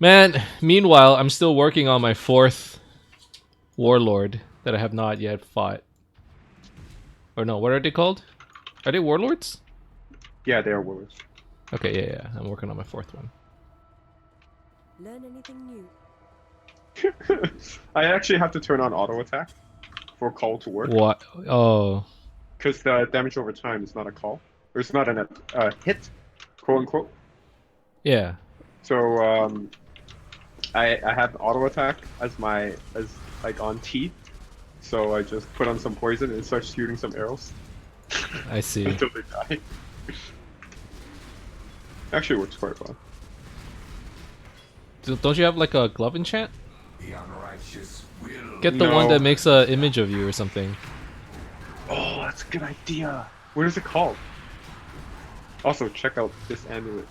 Man, meanwhile, I'm still working on my 4th warlord that I have not yet fought. Or no, what are they called? Are they warlords? Yeah, they are warlords. Okay, yeah. I'm working on my 4th one. Learn anything new? I actually have to turn on auto attack for call to work What? Oh, because the damage over time is not a call, or it's not a hit, quote unquote. yeah. So I have auto attack as like on T. So I just put on some poison and start shooting some arrows I see. until they die. Actually works quite well. Don't you have like a glove enchant? The unrighteous will. Get the one No. that makes a image of you or something. Oh, that's a good idea. What is it called? Also, check out this amulet.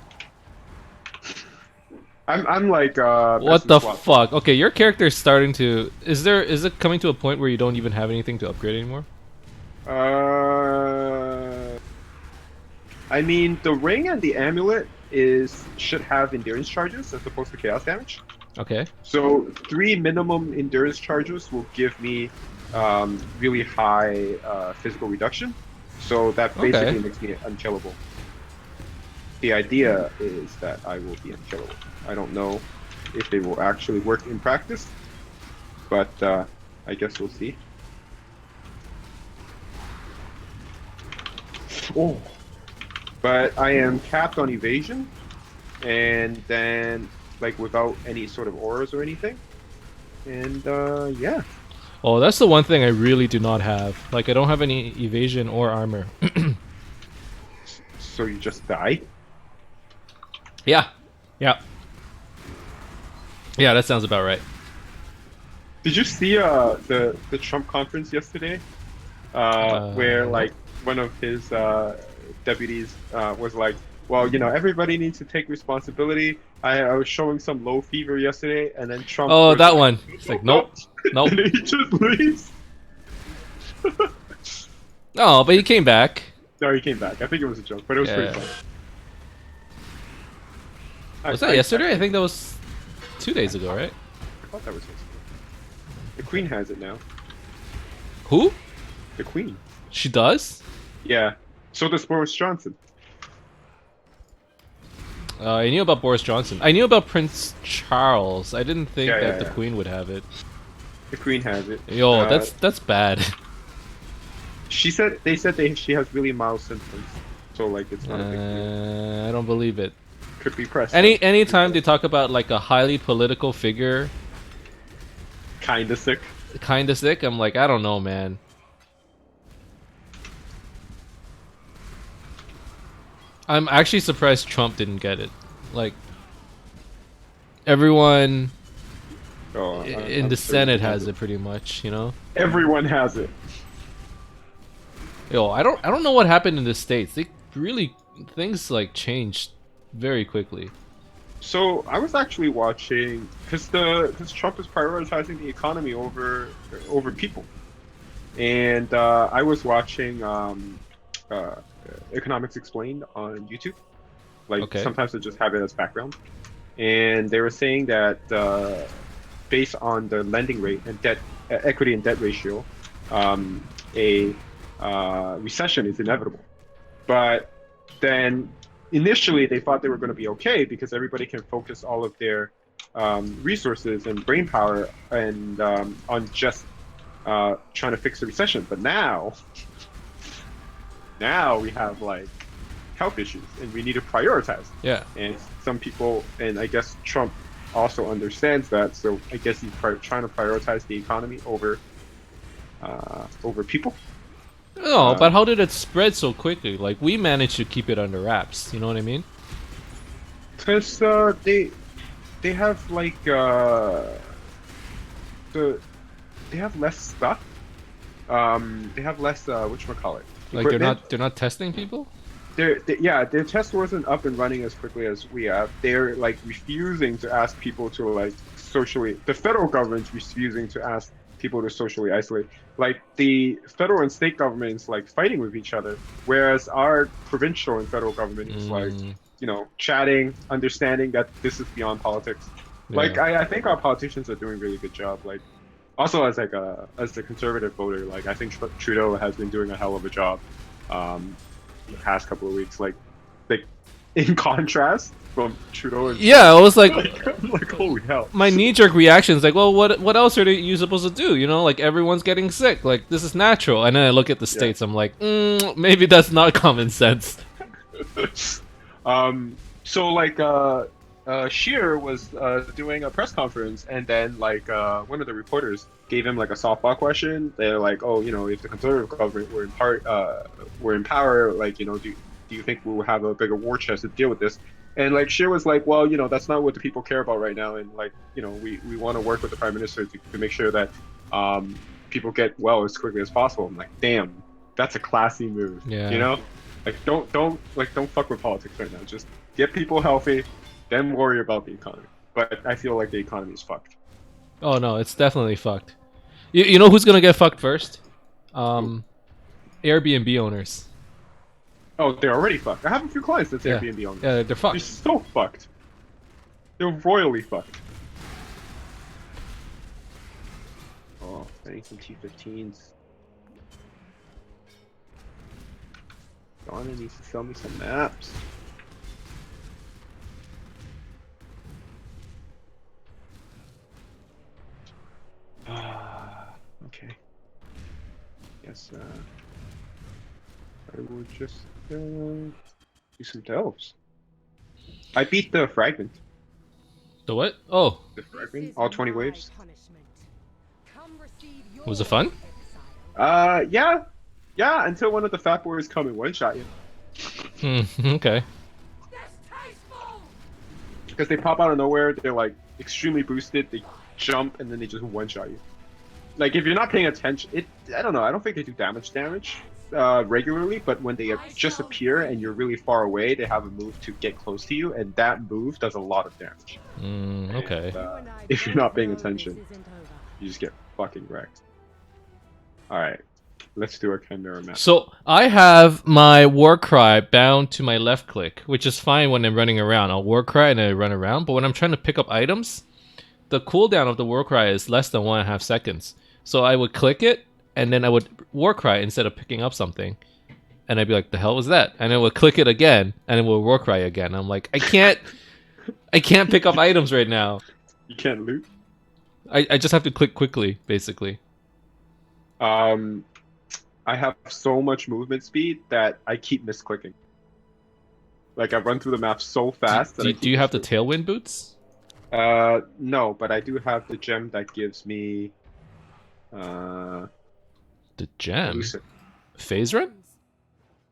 I'm like What best in the swap. fuck? Okay, your character is starting to. Is it coming to a point where you don't even have anything to upgrade anymore? I mean, the ring and the amulet should have endurance charges as opposed to chaos damage. Okay. So 3 minimum endurance charges will give me really high physical reduction. So that basically Okay. makes me unkillable. The idea is that I will be unkillable. I don't know if they will actually work in practice, but I guess we'll see. Oh, but I am capped on evasion, and then like without any sort of auras or anything, and yeah. Oh, that's the one thing I really do not have. Like, I don't have any evasion or armor. So you just die. Yeah. Yeah. Yeah, that sounds about right. Did you see the Trump conference yesterday? Where No. like one of his deputies was like, "Well, you know, everybody needs to take responsibility. I was showing some low fever yesterday, and then Trump Oh, was that like, one. It's like, nope. Nope. and then he just leaves. Oh, but he came back. No, he came back. I think it was a joke, but it was pretty Yeah. funny. Was that yesterday? I think that was 2 days ago, right? I thought that was yesterday. The Queen has it now. Who? The Queen. She does? Yeah. So does Boris Johnson. I knew about Boris Johnson. I knew about Prince Charles. I didn't think Yeah, that yeah, the yeah. Queen would have it. The Queen has it. Yo, that's bad. She said she has really mild symptoms, so like it's not a big deal. I don't believe it. Could be pressed. Anytime they talk about like a highly political figure Kinda sick. kind of sick, I'm like, I don't know, man. I'm actually surprised Trump didn't get it. Like, everyone Oh, in I'm the sure Senate he has it pretty much, you know? Everyone has it. Yo, I don't know what happened in the States. They really things like changed very quickly. So I was actually watching because Trump is prioritizing the economy over people, and I was watching Economics Explained on YouTube. Like Okay. sometimes I just have it as background, and they were saying that based on the lending rate and debt equity and debt ratio, a recession is inevitable. But then initially they thought they were going to be okay because everybody can focus all of their resources and brain power and on just trying to fix the recession. But now we have like health issues and we need to prioritize. Yeah. And some people, and I guess Trump also understands that, so I guess he's trying to prioritize the economy over people. No, but how did it spread so quickly? Like, we managed to keep it under wraps. You know what I mean? Because they have like they have less stuff. They have less whatchamacallit. Like, they're not testing people. Yeah, their test wasn't up and running as quickly as we have. They're like refusing to ask people to like socially. The federal government's refusing to ask people to socially isolate. Like the federal and state governments like fighting with each other, whereas our provincial and federal government is like, you know, chatting, understanding that this is beyond politics. Like Yeah. I think our politicians are doing a really good job. Like also as like as the conservative voter, like I think Trudeau has been doing a hell of a job the past couple of weeks. Like in contrast from Trudeau himself. Yeah, I was like, Like holy hell. my knee-jerk reaction is like, well, what else are you supposed to do? You know, like everyone's getting sick. Like this is natural. And then I look at the states. I'm like, maybe that's not common sense. So like Shear was doing a press conference, and then like one of the reporters gave him like a softball question. They're like, oh, you know, if the conservative government were in power, like, you know, do you think we'll have a bigger war chest to deal with this? And like Shear was like, well, you know, that's not what the people care about right now, and like, you know, we want to work with the prime minister to make sure that people get well as quickly as possible. I'm like, damn, that's a classy move. Yeah. You know, like don't fuck with politics right now. Just get people healthy, then worry about the economy. But I feel like the economy is fucked. Oh no, it's definitely fucked. You know who's gonna get fucked first? Airbnb owners. Oh, they're already fucked. I have a few clients that's Yeah. Airbnb owners. Yeah, they're They're fucked. so fucked. They're royally fucked. Oh, I need some T15s. Donna needs to sell me some maps. Okay. Guess I will just do some delves. I beat the fragment. The what? Oh, The fragment, all 20 waves. was it fun? Yeah, until one of the fat boys come and one-shot you. Okay. Because they pop out of nowhere, they're like extremely boosted, they jump, and then they just one-shot you. Like, if you're not paying attention, I don't know, I don't think they do damage regularly, but when they just appear and you're really far away, they have a move to get close to you, and that move does a lot of damage. Okay. And, if you're not paying attention, you just get fucking wrecked. Alright, let's do a Chimera map. So I have my war cry bound to my left click, which is fine when I'm running around. I'll war cry and I run around, but when I'm trying to pick up items, the cooldown of the war cry is less than 1.5 seconds. So I would click it, and then I would war cry instead of picking up something. And I'd be like, the hell was that? And I would click it again, and it would war cry again. I'm like, I can't pick up items right now. You can't loot? I just have to click quickly, basically. I have so much movement speed that I keep misclicking. Like, I run through the map so fast that Do you have the tailwind boots? No, but I do have the gem that gives me The gem? elusive. Phase run?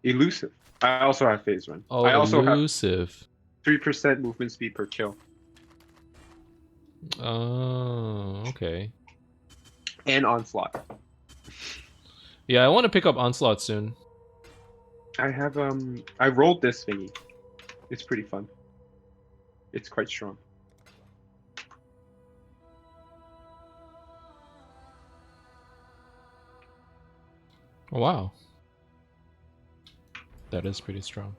Elusive. I also have phase run. Oh, I also elusive. have 3% movement speed per kill. Oh, okay. And onslaught. Yeah, I want to pick up onslaught soon. I have I rolled this thingy. It's pretty fun. It's quite strong. Oh, wow. That is pretty strong.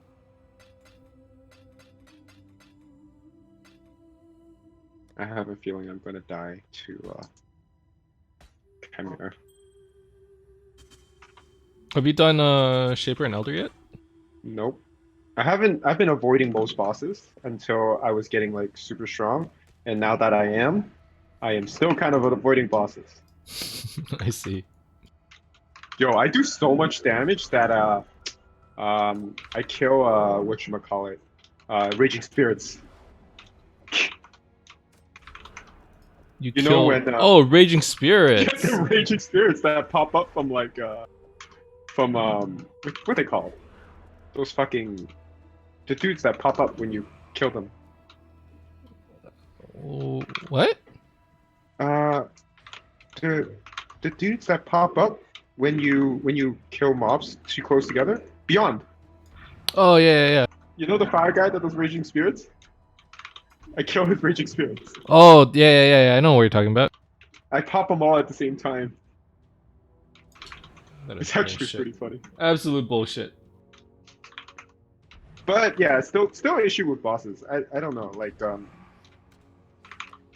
I have a feeling I'm gonna die to Chimera. Have you done Shaper and Elder yet? Nope. I haven't. I've been avoiding most bosses until I was getting like super strong, and now that I am still kind of avoiding bosses. I see. Yo, I do so much damage that I kill whatchamacallit, Raging Spirits. You know kill... when, Oh, Raging Spirits! The Raging Spirits that pop up from like what they called? Those fucking the dudes that pop up when you kill them. Oh, what? The dudes that pop up when you kill mobs too close together. Beyond. Oh, yeah. You know the fire guy that does Raging Spirits? I kill his Raging Spirits. Oh, yeah. I know what you're talking about. I pop them all at the same time. That is It's actually bullshit. pretty funny. Absolute bullshit. But yeah, still issue with bosses. I don't know. Like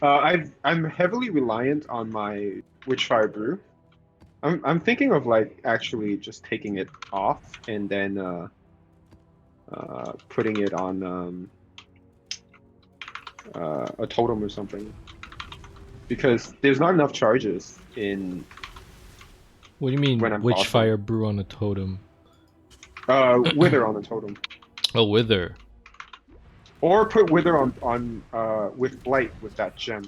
I'm heavily reliant on my Witchfire Brew. I'm thinking of like actually just taking it off and then putting it on a totem or something, because there's not enough charges in What do you mean, when I'm Witchfire Brew on a totem? Wither on the totem, Oh, Wither. or put Wither on with Blight with that gem.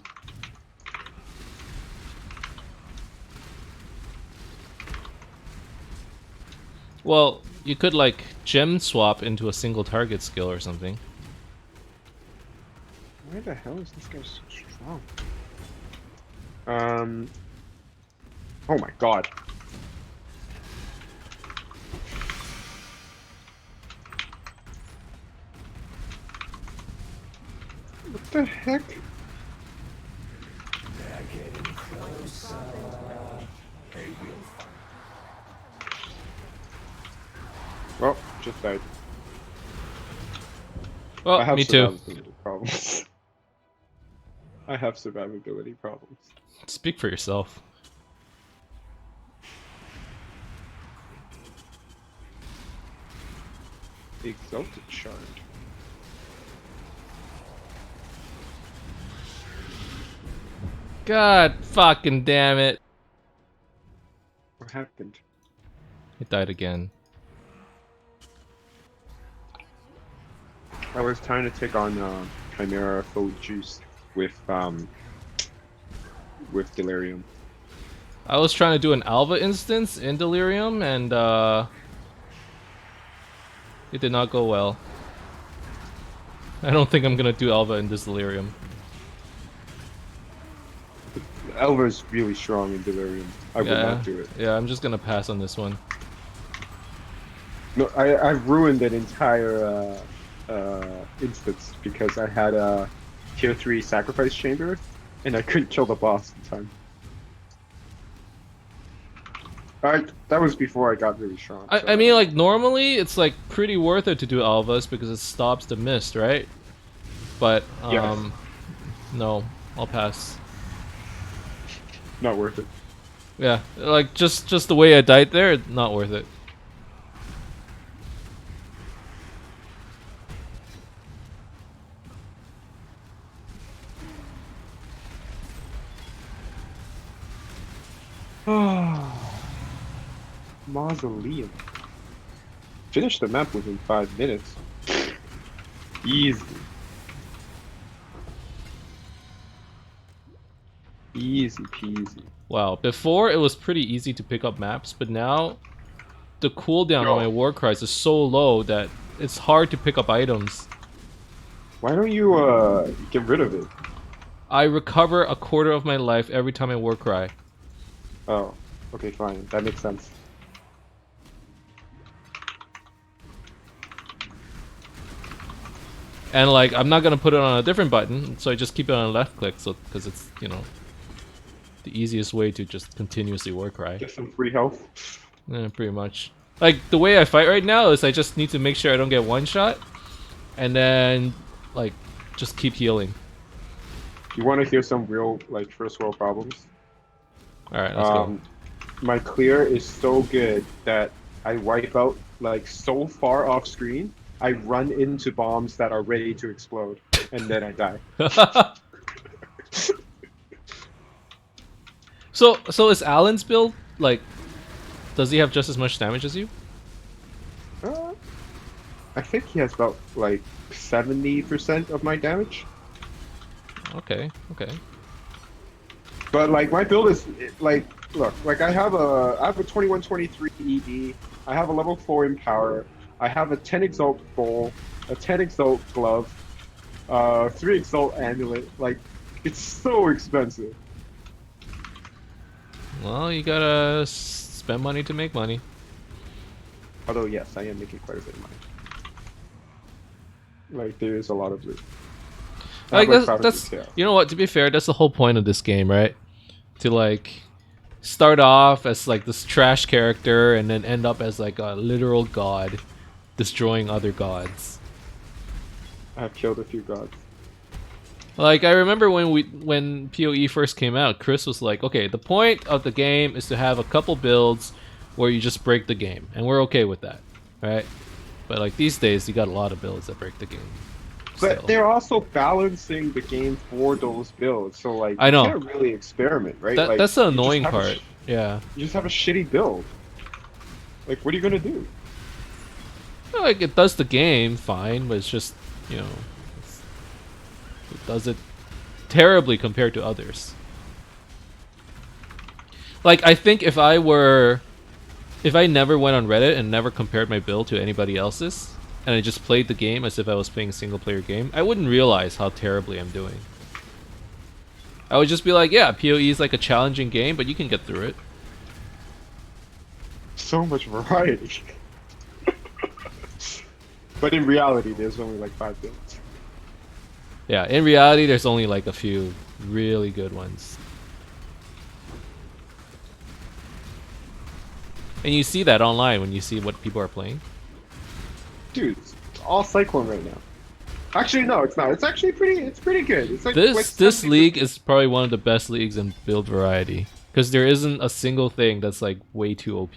Well, you could like gem swap into a single target skill or something. Why the hell is this guy so strong? Oh my god. What the heck? They're getting closer. They will find. Well, just died. I Well, have me too. survivability problems. I have survivability problems. Speak for yourself. Exalted Shard. God fucking damn it. What happened? It died again. I was trying to take on Chimera full juice with Delirium. I was trying to do an Alva instance in Delirium and it did not go well. I don't think I'm gonna do Alva in this Delirium. Elva's really strong in Delirium. I would not do it. Yeah, I'm just gonna pass on this one. No, I've ruined an entire instance because I had a tier 3 sacrifice chamber and I couldn't kill the boss in time. That was before I got really strong. So I mean, like, normally it's like pretty worth it to do Alvas because it stops the mist, right? But Yes. no, I'll pass. Not worth it. Yeah, like just the way I died there, not worth it. Mausoleum. Finish the map within 5 minutes. Easy. Easy peasy. Wow, before it was pretty easy to pick up maps, but now the cooldown on my war cries is so low that it's hard to pick up items. Why don't you get rid of it? I recover a quarter of my life every time I war cry. Oh, okay, fine. That makes sense. And like, I'm not gonna put it on a different button, so I just keep it on a left click, so because it's, you know, the easiest way to just continuously war cry. Get some free health. Yeah, pretty much. Like, the way I fight right now is I just need to make sure I don't get one shot, and then, like, just keep healing. You want to hear some real, like, first world problems? Alright, let's go. My clear is so good that I wipe out, like, so far off screen, I run into bombs that are ready to explode, and then I die. So is Alan's build, like, does he have just as much damage as you? I think he has about, like, 70% of my damage. Okay, okay. But like my build is like, look, like I have a 2123 ED, I have a level 4 in power, I have a 10 exalt bowl, a 10 exalt glove, 3 exalt amulet. Like, it's so expensive. Well, you gotta spend money to make money. Although yes, I am making quite a bit of money. Like there is a lot of loot. I Like, have, that's 500 you know what, to be fair, that's the whole point of this game, right? To like start off as like this trash character and then end up as like a literal god destroying other gods. I have killed a few gods. Like I remember when PoE first came out, Chris was like, "Okay, the point of the game is to have a couple builds where you just break the game, and we're okay with that, right?" But like these days, you got a lot of builds that break the game. But Still. they're also balancing the game for those builds, so like I you know. can't really experiment, right? That Like that's the you just annoying have part. Yeah. you just have a shitty build. Like, what are you gonna do? Like it does the game fine, but it's just it does it terribly compared to others. Like I think if I never went on Reddit and never compared my build to anybody else's, and I just played the game as if I was playing a single player game, I wouldn't realize how terribly I'm doing. I would just be like, yeah, PoE is like a challenging game, but you can get through it. So much variety. But in reality, there's only like 5 builds. Yeah, in reality, there's only like a few really good ones. And you see that online when you see what people are playing. Dude, it's all Cyclone right now. Actually, no, it's not. It's actually pretty good. It's like This league is probably one of the best leagues in build variety because there isn't a single thing that's like way too OP.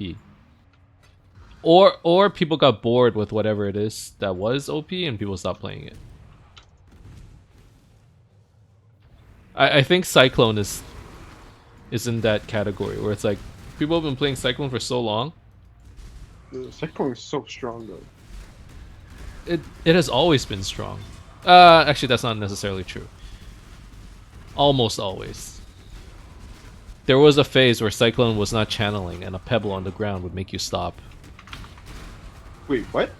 Or people got bored with whatever it is that was OP and people stopped playing it. I think Cyclone is in that category where it's like people have been playing Cyclone for so long. The Cyclone is so strong though. It has always been strong. Actually, that's not necessarily true. Almost always. There was a phase where Cyclone was not channeling, and a pebble on the ground would make you stop. Wait, what?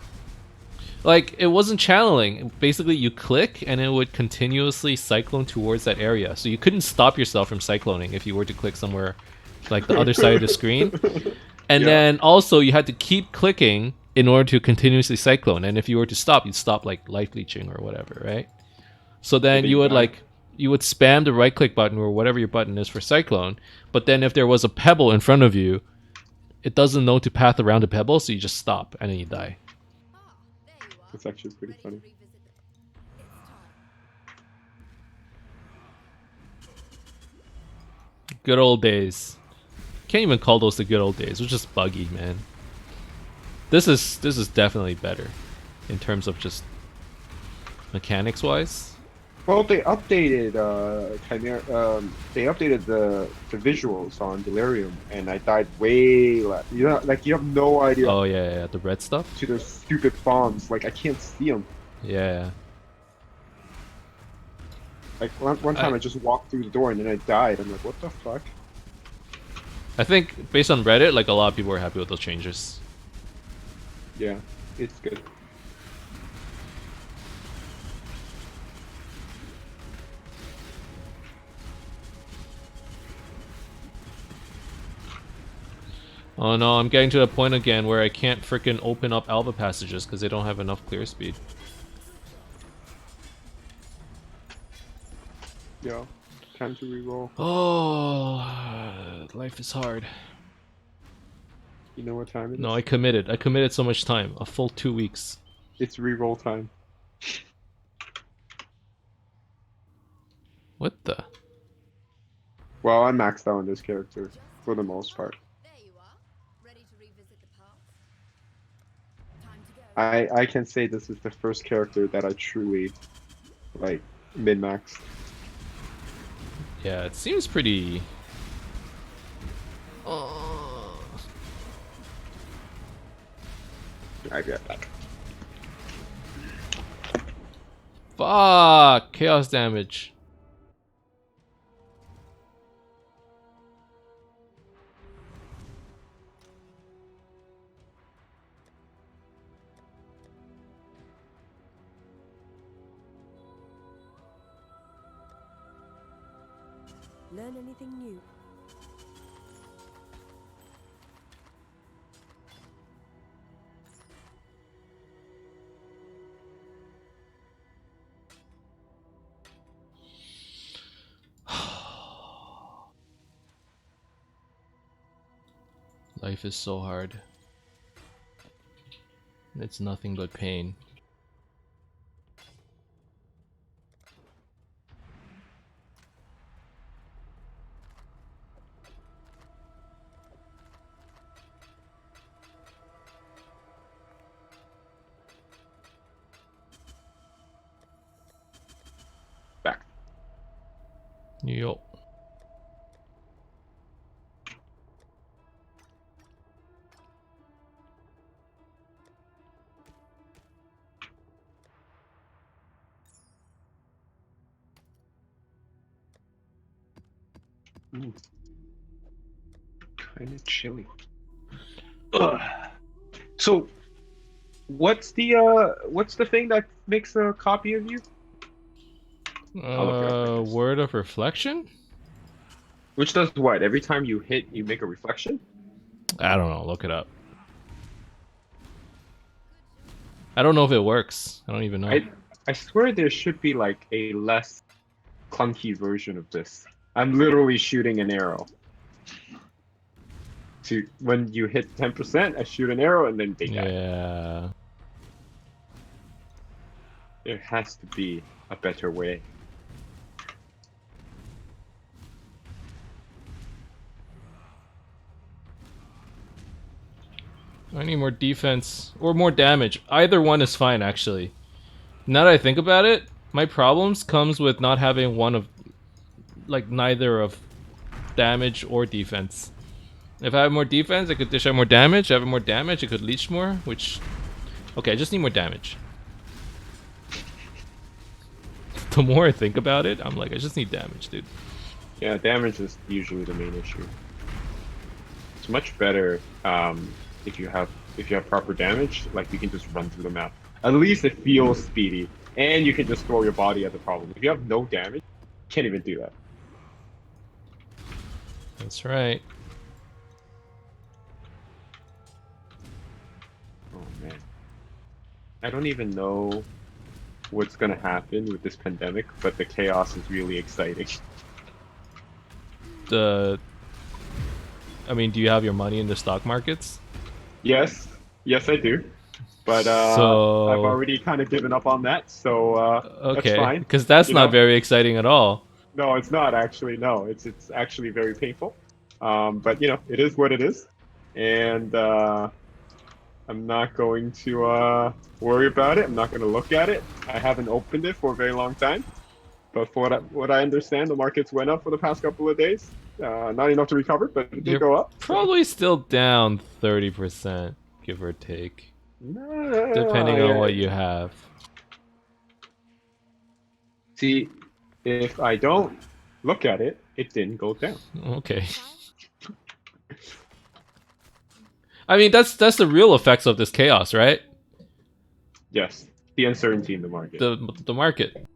Like, it wasn't channeling. Basically, you click, and it would continuously cyclone towards that area. So you couldn't stop yourself from cycloning if you were to click somewhere, like the other side of the screen. And then also, you had to keep clicking in order to continuously cyclone, and if you were to stop, you'd stop like life leeching or whatever, right? So then you would you would spam the right click button or whatever your button is for cyclone, but then if there was a pebble in front of you, it doesn't know to path around the pebble, so you just stop and then you die. That's actually pretty funny. Good old days. Can't even call those the good old days. It was just buggy, man. This is definitely better in terms of just mechanics wise. Well, they updated they updated the visuals on Delirium, and I died way less. You know, like you have no idea. Oh yeah, the red stuff. To those stupid bombs, like I can't see them. Yeah. Like one time I just walked through the door and then I died. I'm like, what the fuck? I think based on Reddit, like a lot of people are happy with those changes. Yeah, it's good. Oh no, I'm getting to the point again where I can't freaking open up alpha passages because they don't have enough clear speed. Yeah, time to reroll. Oh, life is hard. You know what time it is? No, I committed. I committed so much time. A full 2 weeks. It's reroll time. What the? Well, I'm maxed out on this character for the most part. I can say this is the first character that I truly like min-max. Yeah, it seems pretty. I get that. Fuck! Chaos damage. Learn anything new? Life is so hard. It's nothing but pain. Yo. Kind of chilly. Ugh. So, what's the thing that makes a copy of you? I'll look it up, I guess. Word of reflection? Which does what? Every time you hit, you make a reflection? I don't know. Look it up. I don't know if it works. I don't even know. I swear there should be like a less clunky version of this. I'm literally shooting an arrow. To when you hit 10%, I shoot an arrow and then they die. Yeah. There has to be a better way. I need more defense or more damage. Either one is fine, actually. Now that I think about it, my problems comes with not having one of, like, neither of damage or defense. If I have more defense, I could dish out more damage. If I have more damage, I could leech more, which... Okay, I just need more damage. The more I think about it, I'm like, I just need damage, dude. Yeah, damage is usually the main issue. It's much better if you have proper damage. Like you can just run through the map. At least it feels speedy, and you can just throw your body at the problem. If you have no damage, you can't even do that. That's right. Oh man, I don't even know what's gonna happen with this pandemic, but the chaos is really exciting. I mean, do you have your money in the stock markets? Yes, I do. But So... I've already kind of given up on that, so that's Okay, fine. because that's You not know? very exciting at all. No, it's not actually. No, it's actually very painful. But you know, it is what it is, and I'm not going to worry about it. I'm not going to look at it. I haven't opened it for a very long time, but for what I understand, the markets went up for the past couple of days. Not enough to recover, but it did You're go up. probably still down 30%, give or take, No, depending on what you have. See, if I don't look at it, it didn't go down. Okay. I mean, that's the real effects of this chaos, right? Yes, the uncertainty in the market. The market.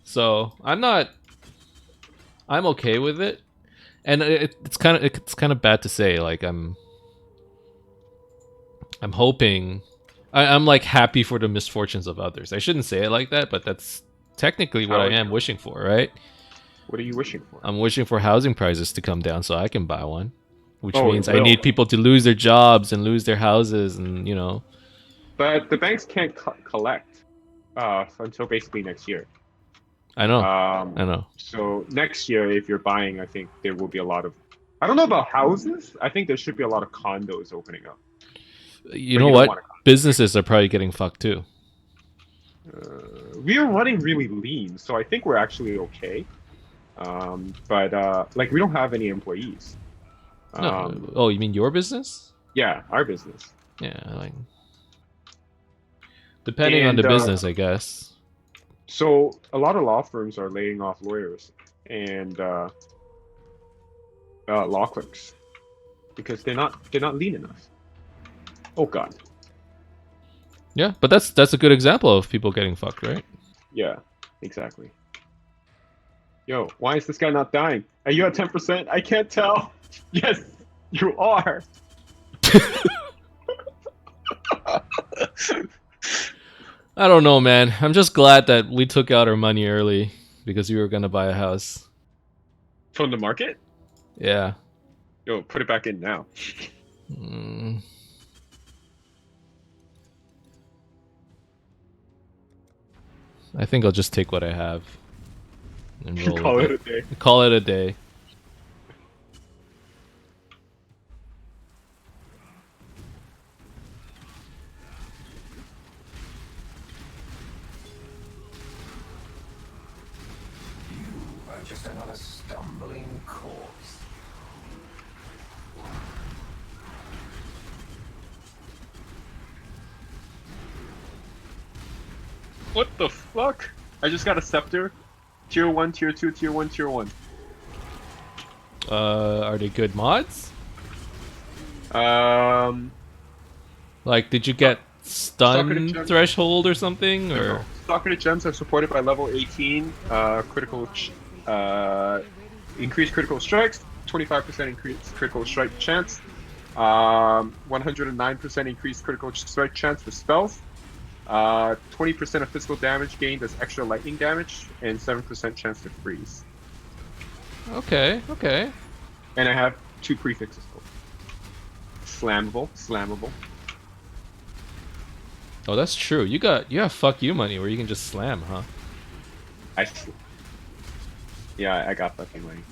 So I'm okay with it, and it's kind of bad to say. Like I'm hoping, I'm like happy for the misfortunes of others. I shouldn't say it like that, but that's technically what I am wishing for, right? What are you wishing for? I'm wishing for housing prices to come down so I can buy one, which Oh, means it I will. need people to lose their jobs and lose their houses, and you know. But the banks can't collect until basically next year. I know. I know. So next year, if you're buying, I think there will be a lot of. I don't know about houses. I think there should be a lot of condos opening up. You But know you don't what? want Businesses are probably getting fucked too. We are running really lean, so I think we're actually okay. But like we don't have any employees. No. Oh, you mean your business? Yeah, our business. Yeah, like depending on the business, I guess. So a lot of law firms are laying off lawyers and law clerks because they're not lean enough. Oh God. Yeah, but that's a good example of people getting fucked, right? Yeah, exactly. Yo, why is this guy not dying? Are you at 10%? I can't tell. Yes, you are. I don't know, man. I'm just glad that we took out our money early because we were gonna buy a house. From the market? Yeah. Yo, put it back in now. Mm. I think I'll just take what I have and roll Call with it a day. Call it a day. just another stumbling corpse. What the fuck? I just got a scepter. Tier 1, tier 2, tier 1, tier 1. Are they good mods? Um, Like, did you get Stalker stun Gem- threshold or something? Or Stalker gems are supported by level 18. Increased critical strikes, 25% increased critical strike chance, 109% increased critical strike chance for spells, 20% of physical damage gained as extra lightning damage, and 7% chance to freeze. okay, okay. And I have 2 prefixes. Slammable. Oh, that's true. You have fuck you money where you can just slam, huh? Yeah, I got fucking money.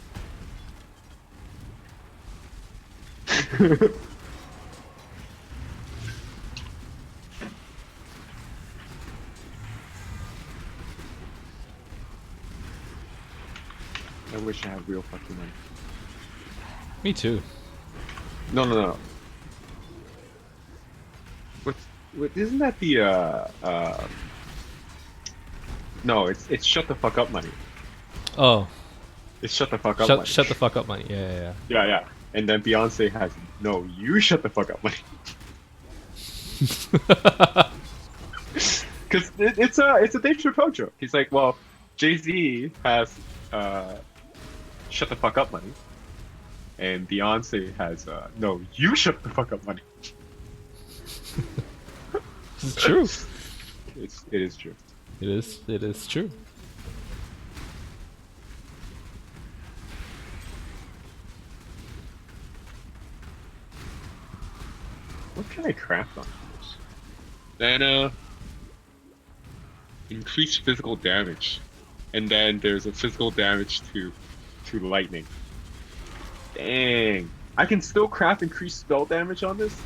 I wish I had real fucking money. Me too. No. Isn't that the No, it's shut the fuck up money. Oh, It's shut the fuck up money. shut the fuck up money. Yeah. Yeah. And then Beyonce has no, you shut the fuck up money. Because it's a Dave Chappelle joke. He's like, well, Jay-Z has shut the fuck up money, and Beyonce has no, you shut the fuck up money. It's true. It is true. It is true. What can I craft on this? Then increased physical damage, and then there's a physical damage to lightning. Dang, I can still craft increased spell damage on this.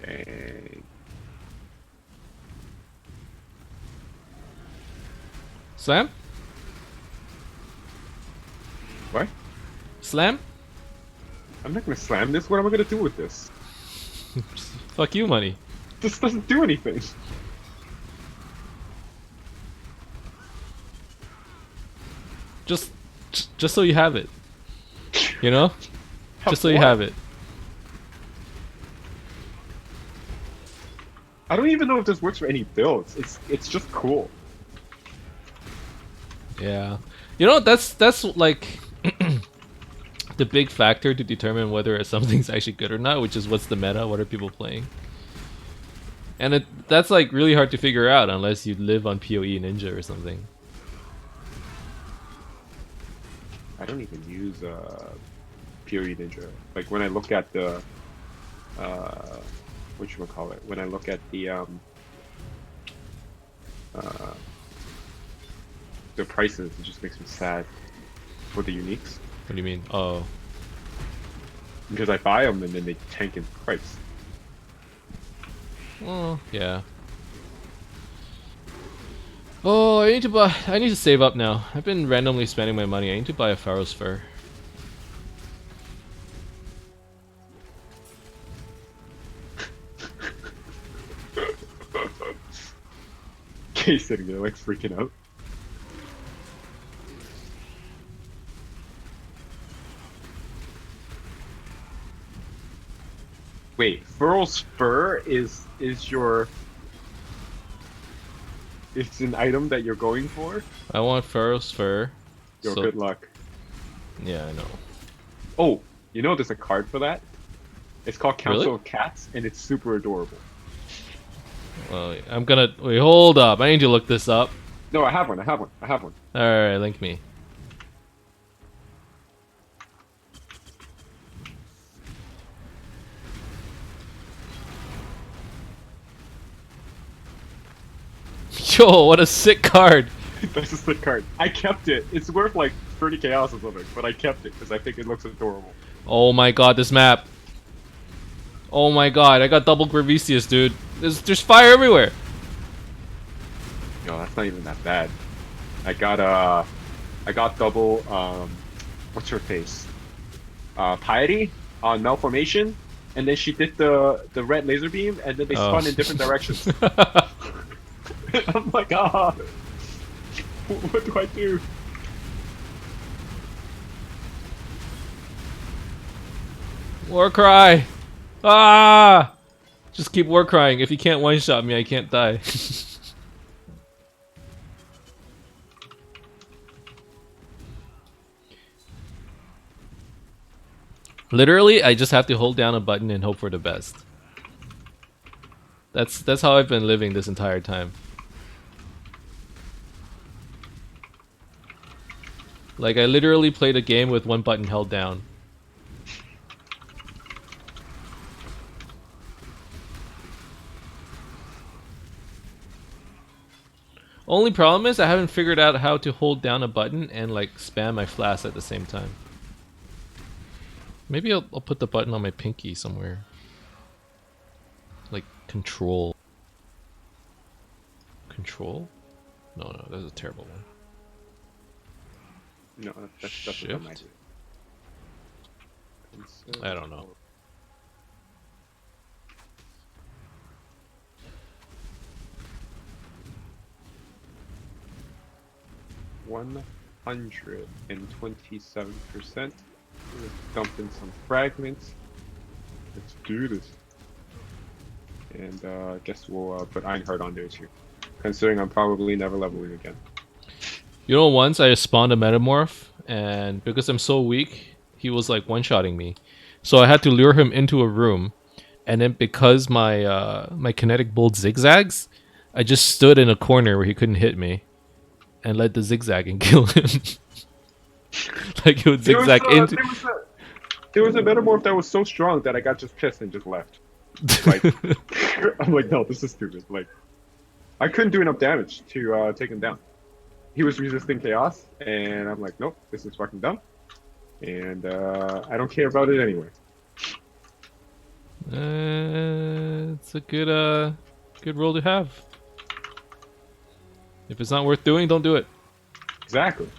Dang. Slam? What? Slam? I'm not gonna slam this. What am I gonna do with this? Fuck you money. This doesn't do anything. Just so you have it. You know? Just so you What? have it. I don't even know if this works for any builds. It's just cool. Yeah. You know, that's like the big factor to determine whether something's actually good or not, which is what's the meta, what are people playing. And that's like really hard to figure out unless you live on PoE Ninja or something. I don't even use PoE Ninja. Like when I look at the whatchamacallit, when I look at the prices, it just makes me sad for the uniques. What do you mean? Oh. Because I buy them and then they tank in price. Well, yeah. Oh, I need to save up now. I've been randomly spending my money. I need to buy a Pharaoh's Fur. Kay's sitting there like freaking out. Wait, Furl's Fur is your... It's an item that you're going for? I want Pharaoh's Fur. Yo, good luck. Yeah, I know. Oh, you know there's a card for that? It's called Council Really? of Cats, and it's super adorable. Well, I'm gonna... Wait, hold up. I need to look this up. No, I have one. Alright, link me. Yo, what a sick card! This is the card. I kept it. It's worth like 30 chaos or something, but I kept it because I think it looks adorable. Oh my god, this map. Oh my god, I got double Gravicius, dude. There's fire everywhere. No, that's not even that bad. I got double what's her face? Piety on malformation, and then she did the red laser beam, and then they Oh. spun in different directions. I'm like, what do I do? War cry! Ah! Just keep war crying. If you can't one shot me, I can't die. Literally, I just have to hold down a button and hope for the best. That's how I've been living this entire time. Like, I literally played a game with one button held down. Only problem is I haven't figured out how to hold down a button and like spam my flask at the same time. Maybe I'll put the button on my pinky somewhere. Like control. Control? No, that's a terrible one. No, that's what I might do. I don't know. $127%. Let's dump in some fragments. Let's do this. And I guess we'll put Ironheart on there too. Considering I'm probably never leveling again. You know, once I spawned a Metamorph, and because I'm so weak, he was like one-shotting me. So I had to lure him into a room, and then because my my kinetic bolt zigzags, I just stood in a corner where he couldn't hit me, and let the zigzagging kill him. Like it would zigzag into. There was a Metamorph that was so strong that I got just pissed and just left. Like, I'm like, no, this is stupid. Like, I couldn't do enough damage to take him down. He was resisting chaos, and I'm like, nope, this is fucking dumb, and I don't care about it anyway. It's a good role to have. If it's not worth doing, don't do it. Exactly.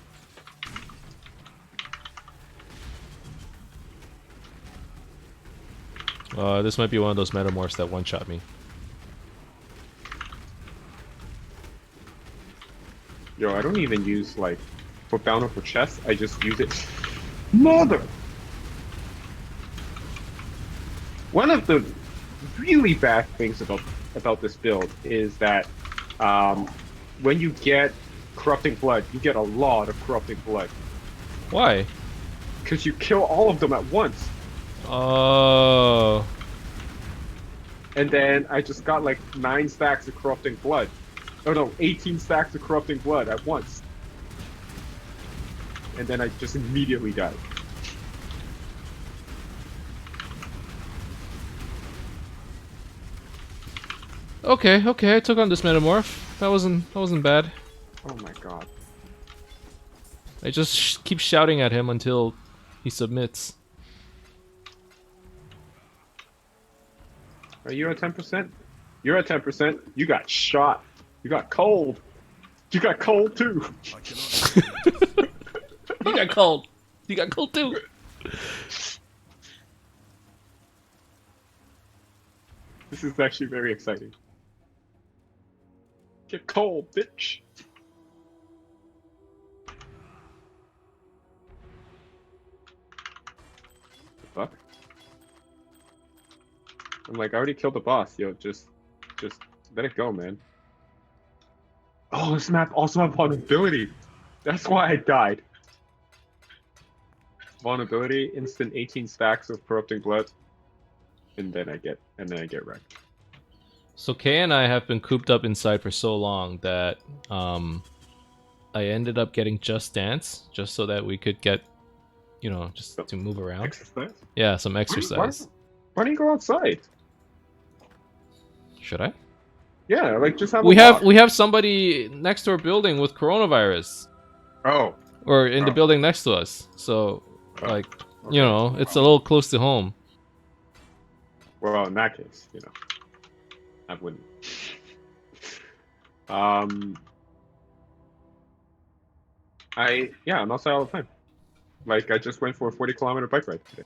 This might be one of those Metamorphs that one-shot me. Yo, I don't even use, like, for bountiful chest, I just use it. Mother! One of the really bad things about this build is that when you get corrupting blood, you get a lot of corrupting blood. Why? Because you kill all of them at once. Oh. And then I just got like 9 stacks of corrupting blood. Oh no, 18 stacks of corrupting blood at once. And then I just immediately died. Okay, I took on this Metamorph. That wasn't bad. Oh my god. I just keep shouting at him until he submits. Are you at 10%? You're at 10%. You got shot. You got cold. You got cold too. You got cold. You got cold too. This is actually very exciting. Get cold, bitch. The fuck? I'm like, I already killed the boss. Yo, just let it go, man. Oh, this map also has vulnerability. That's why I died. Vulnerability, instant 18 stacks of corrupting blood, and then I get wrecked. So Kay and I have been cooped up inside for so long that I ended up getting Just Dance just so that we could get, you know, just to move around. Exercise? Yeah, some exercise. Why don't you go outside? Should I? Yeah, like just have a We walk. have somebody next to our building with coronavirus, Oh. or in the building next to us. So, like, you know, it's a little close to home. Well, in that case, you know, I wouldn't. I'm outside all the time. Like I just went for a 40-kilometer bike ride today.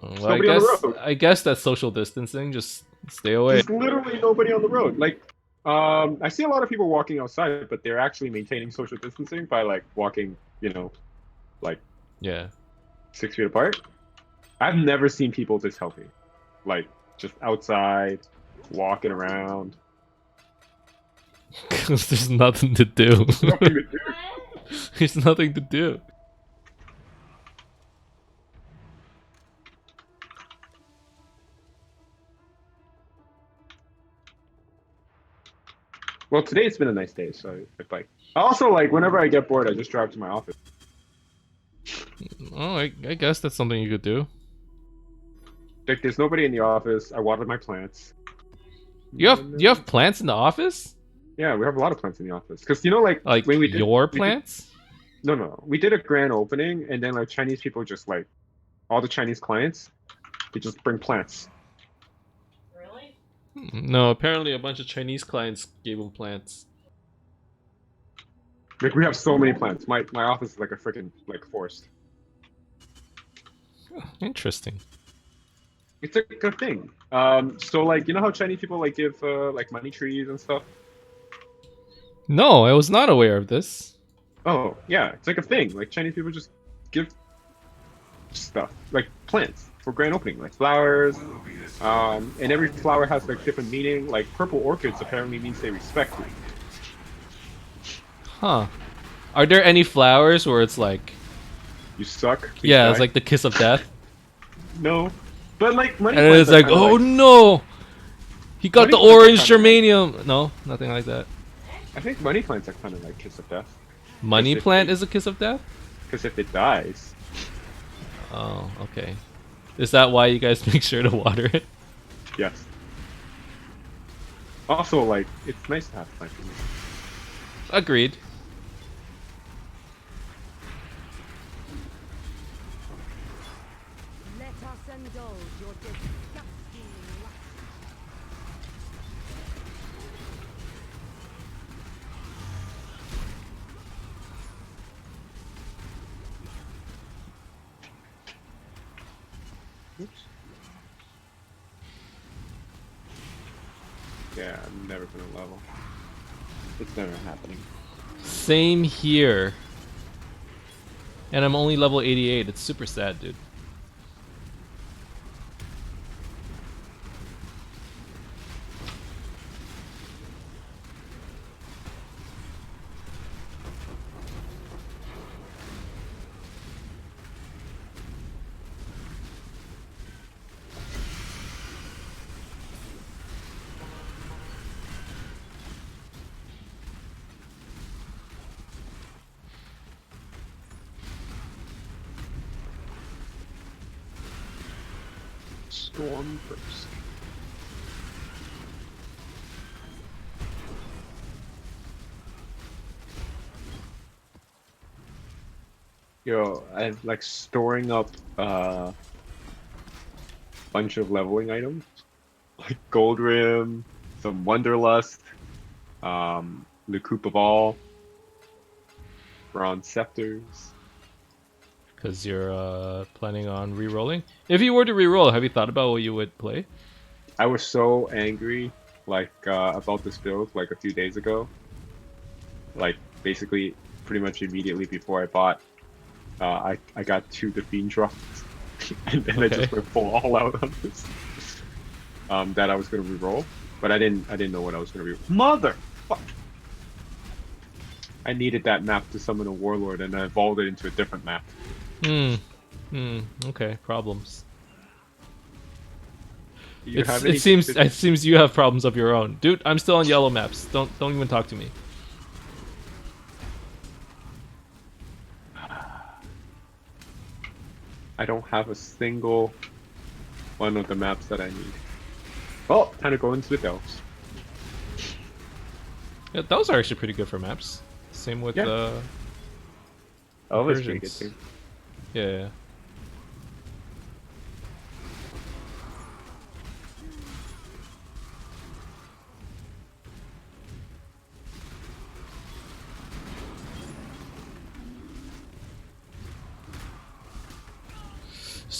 Well, Nobody on the road. I guess that's social distancing. Just stay away. There's literally nobody on the road. Like, I see a lot of people walking outside, but they're actually maintaining social distancing by like walking, like Yeah. 6 feet apart. I've never seen people this healthy, like just outside, walking around. Because there's nothing to do. Nothing to do. There's nothing to do. Well, today it's been a nice day, so I bike. Also, like whenever I get bored, I just drive to my office. Oh, I guess that's something you could do. Like, there's nobody in the office. I water my plants. You have plants in the office? Yeah, we have a lot of plants in the office. Because Like when we did your we did- plants? no, we did a grand opening, and then like Chinese people just like all the Chinese clients, they just bring plants. Really? No, apparently a bunch of Chinese clients gave him plants. Like we have so many plants. My office is like a freaking like forest. Interesting. It's a good thing. So like how Chinese people like give like money trees and stuff. No, I was not aware of this. Oh yeah, it's like a thing. Like Chinese people just give stuff like plants for grand opening, like flowers. And every flower has like different meaning. Like purple orchids apparently means they respect you. Huh. Are there any flowers where it's like, You suck. Please yeah, die. it's like the kiss of death? No, but like money. And plants it's are like, kinda oh no! He got Money the plants are orange kinda germanium! No, nothing like that. I think money plants are kind of like kiss of death. Money Yes, if plant it- is a kiss of death? Because if it dies, Oh, okay. Is that why you guys make sure to water it? yes. Also, like it's nice to have plants. Agreed. Let us indulge your disgusting lust. Oops. Yeah, I'm never gonna level. It's never happening. Same here. And I'm only level 88. It's super sad, dude. Storm first. Yo, I'm like storing up bunch of leveling items, like Gold Rim, some Wonderlust, the Coop of All, Bronze Scepters. Because you're planning on re-rolling. If you were to re-roll, have you thought about what you would play? I was so angry, like about this build, like a few days ago. Like basically, pretty much immediately before I bought, I got 2 Fiend drops, and then I Okay. just went full all out on this. That I was gonna re-roll, but I didn't know what I was gonna re-roll. Mother fuck! I needed that map to summon a warlord, and I evolved it into a different map. Okay, problems. Do you have It any seems you have problems of your own. Dude, I'm still on yellow maps. Don't even talk to me. I don't have a single one of the maps that I need. Oh, time to go into the delves. Yeah, those are actually pretty good for maps. Same with Yeah. Oh, that's pretty good versions. too. Yeah.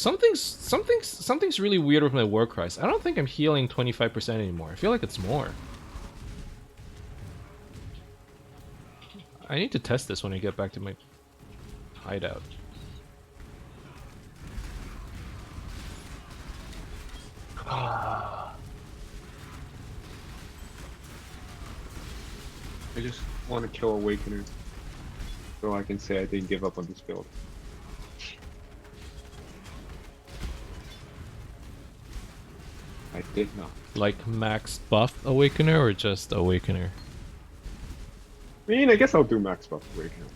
Something's really weird with my war cries. I don't think I'm healing 25% anymore. I feel like it's more. I need to test this when I get back to my hideout. I just want to kill Awakener so I can say I didn't give up on this build. I did not. Like max buff Awakener or just Awakener? I mean, I guess I'll do max buff Awakener.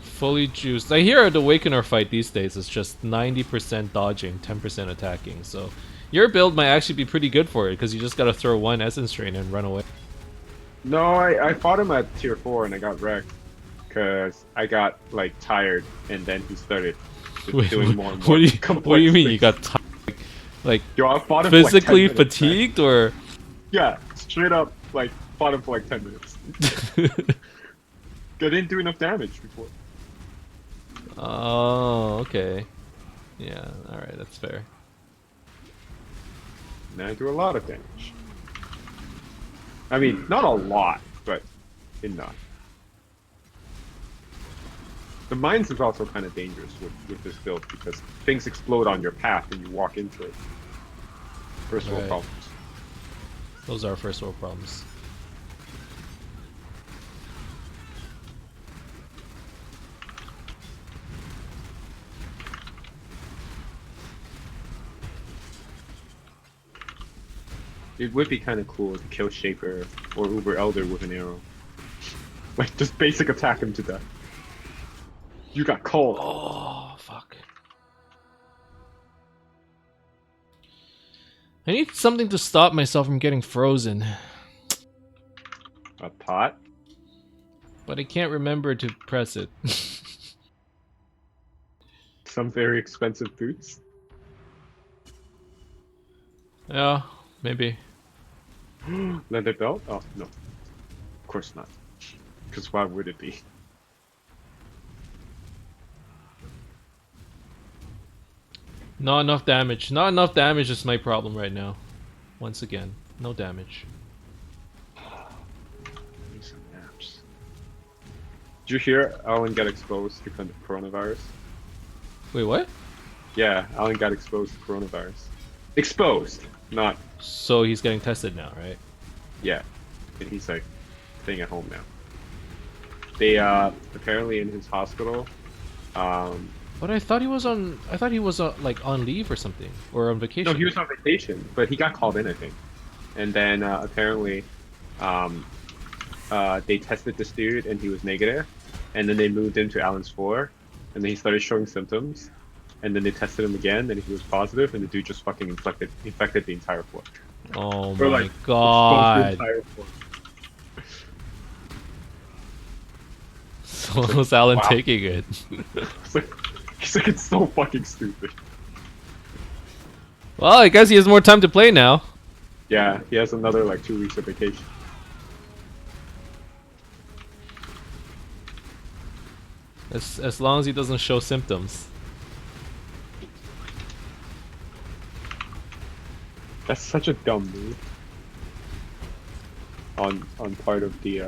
Fully juiced. I hear the Awakener fight these days is just 90% dodging, 10% attacking. So your build might actually be pretty good for it because you just gotta throw one Essence Drain and run away. No, I fought him at tier 4 and I got wrecked because I got like tired and then he started just doing more and more. What do you mean you got tired? Like Yo, I fought him for like 10 physically minutes, man. fatigued or? Yeah, straight up like fought him for like 10 minutes. I didn't do enough damage before. Oh, okay. Yeah, alright, that's fair. Now I do a lot of damage. I mean, not a lot, but enough. The mines is also kind of dangerous with this build because things explode on your path and you walk into it. First world Right. problems. Those are first world problems. It would be kind of cool to kill Shaper or Uber Elder with an arrow. Like, just basic attack him to death. You got cold. Oh, fuck. I need something to stop myself from getting frozen. A pot? But I can't remember to press it. Some very expensive boots? Yeah, maybe. Leather belt? Oh, no. Of course not. Because why would it be? Not enough damage. Not enough damage is my problem right now. Once again, no damage. Need some naps. Did you hear Alan got exposed to coronavirus? Wait, what? Yeah, Alan got exposed to coronavirus. Exposed! Not, So he's getting tested now, right? yeah. And he's like, staying at home now. They, apparently in his hospital, But I thought he was on. I thought he was like on leave or something, or on vacation. no, he was on vacation, but he got called in, I think. And then apparently, they tested this dude, and he was negative. And then they moved him to Alan's floor, and then he started showing symptoms. And then they tested him again, and he was positive, and the dude just fucking infected the entire floor. Oh Or, my like, exposed the god! entire floor. So was Alan Wow. taking it? He's like, it's so fucking stupid. Well, I guess he has more time to play now. Yeah, he has another like 2 weeks of vacation. As long as he doesn't show symptoms. That's such a dumb move. On part of the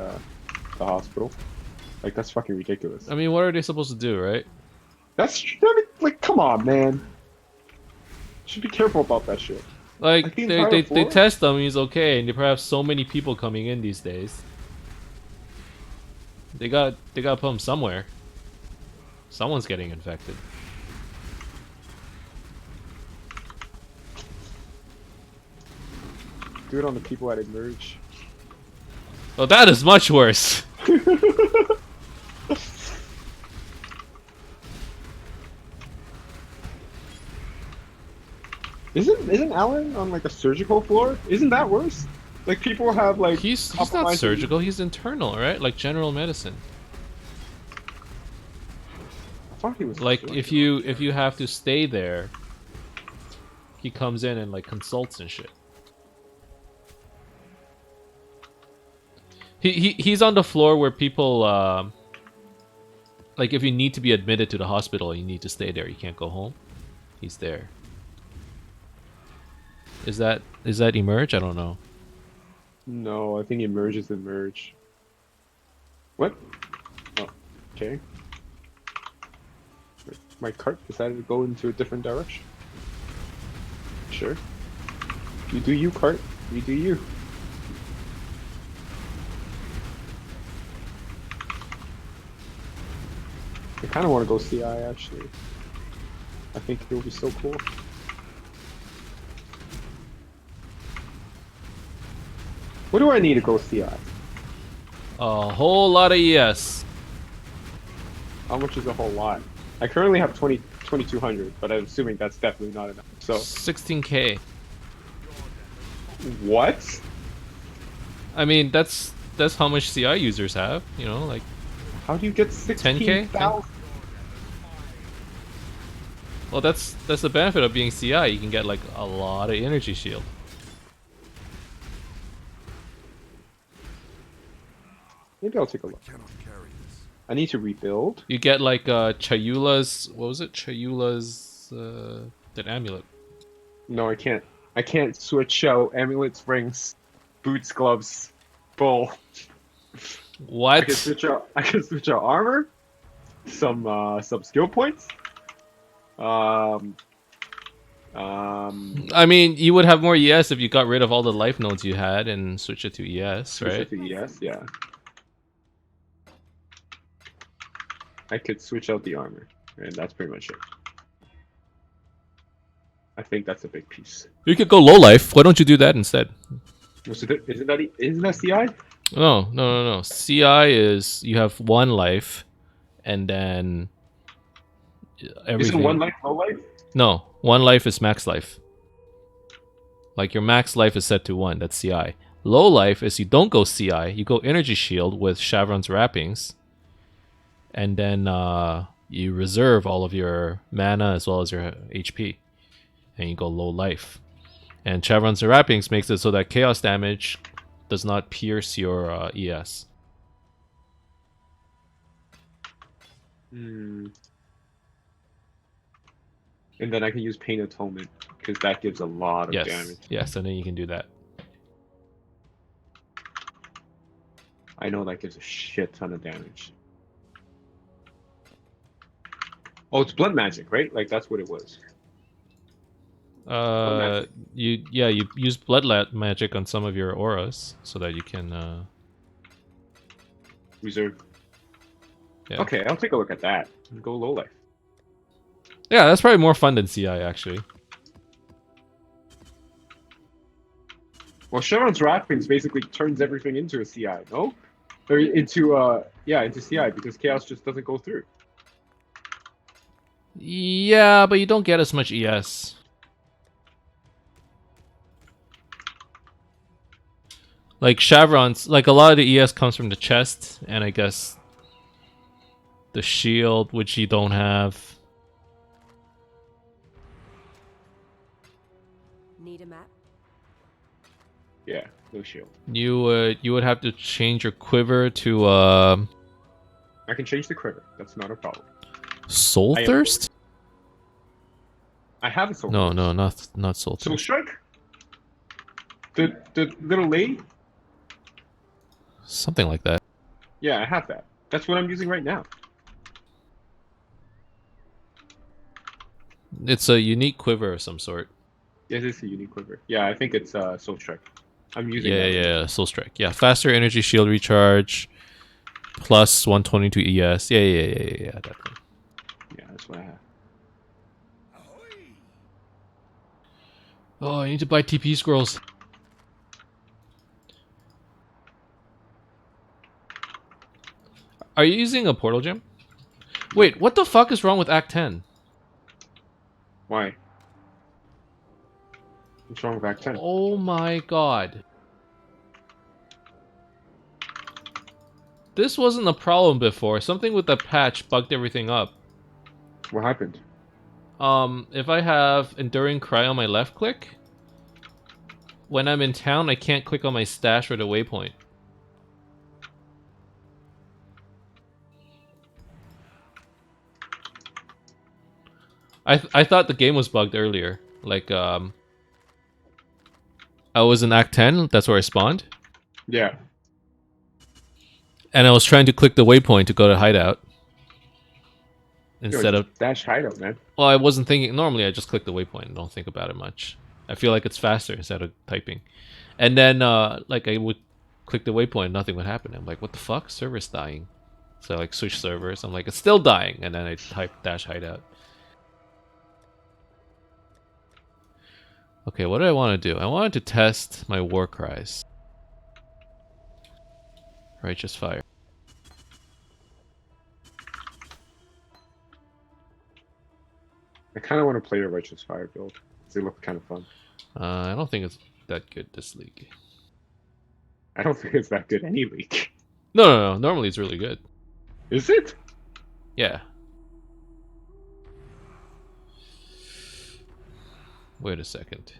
hospital. Like, that's fucking ridiculous. I mean, what are they supposed to do, right? That's, I mean, like, come on, man. Should be careful about that shit. Like Like the they entire floor? test him, he's okay, and they probably have so many people coming in these days. They got to put him somewhere. Someone's getting infected. Do it on the people at Emerge. Oh, that is much worse. Isn't Alan on like a surgical floor? Isn't that worse? Like, people have like He's not compromising- surgical. He's internal, right? Like general medicine. I thought he was Like surgical. if you have to stay there, he comes in and like consults and shit. He's on the floor where people like if you need to be admitted to the hospital, you need to stay there. You can't go home. He's there. Is that emerge? I don't know. No, I think emerge is emerge. What? Oh, okay. My cart decided to go into a different direction. Sure. You do you, cart. You do you. I kind of want to go CI actually. I think it will be so cool. What do I need to go CI? A whole lot of ES. How much is a whole lot? I currently have 2200, but I'm assuming that's definitely not enough. So 16k. what? I mean, that's how much CI users have. You know, like How do you get 16,000? well, that's the benefit of being CI. You can get like a lot of energy shield. Maybe I'll take a look. I need to rebuild. You get like Chayula's. What was it? Chayula's that amulet. No, I can't. I can't switch out amulets, rings, boots, gloves, bowl. What? I can switch out. I can switch out armor, some skill points. I mean, you would have more ES if you got rid of all the life nodes you had and switch it to ES, Switch right? it to ES, yeah. I could switch out the armor, and that's pretty much it. I think that's a big piece. You could go low life. Why don't you do that instead? Isn't that CI? No. CI is you have one life, and then everything. Isn't one life low life? No, one life is max life. Like your max life is set to 1. That's CI. Low life is you don't go CI. You go energy shield with Chevron's wrappings, and then you reserve all of your mana as well as your HP, and you go low life. And Chevron's wrappings makes it so that chaos damage does not pierce your ES. Hmm. And then I can use Pain Atonement, because that gives a lot of Yes, damage. yes, and then you can do that. I know that gives a shit ton of damage. Oh, it's blood magic, right? Like, that's what it was. You use blood magic on some of your auras so that you can Reserve. yeah. Okay, I'll take a look at that. Go low life. Yeah, that's probably more fun than CI actually. Well, Chevron's wrappings basically turns everything into a CI, no? Or into into CI, because chaos just doesn't go through. Yeah, but you don't get as much ES. Like Chevron's, like a lot of the ES comes from the chest, and I guess the shield, which you don't have. Need a map? Yeah, no shield. You would have to change your quiver to I can change the quiver. That's not a problem. Soul Thirst? I have a soul. No, Thirst. no, not Soul Soul Thirst. Strike. The little lady. Something like that. Yeah, I have that. That's what I'm using right now. It's a unique quiver of some sort. Yes, it's a unique quiver. Yeah, I think it's Soul Strike. I'm using Yeah, that. yeah, Soul Strike. Yeah, faster energy shield recharge, plus 122 ES. Yeah, definitely. Yeah, that's what I have. Oh, I need to buy TP scrolls. Are you using a portal gem? Wait, what the fuck is wrong with Act 10? Why? What's wrong with Act 10? Oh my god. This wasn't a problem before. Something with the patch bugged everything up. What happened? If I have Enduring Cry on my left click, when I'm in town, I can't click on my stash or the waypoint. I thought the game was bugged earlier. Like I was in Act 10. That's where I spawned, Yeah. and I was trying to click the waypoint to go to hideout instead of. dash hideout, man. Well, I wasn't thinking. Normally, I just click the waypoint and don't think about it much. I feel like it's faster instead of typing. And then, like, I would click the waypoint, nothing would happen. I'm like, what the fuck? Server's dying. So I like switch servers. I'm like, it's still dying. And then I type dash hideout. Okay, what do I want to do? I wanted to test my war cries. Righteous fire. I kind of want to play a Righteous Fire build. They look kind of fun. I don't think it's that good this league. I don't think it's that good any league. No. Normally it's really good. Is it? Yeah. Wait a second.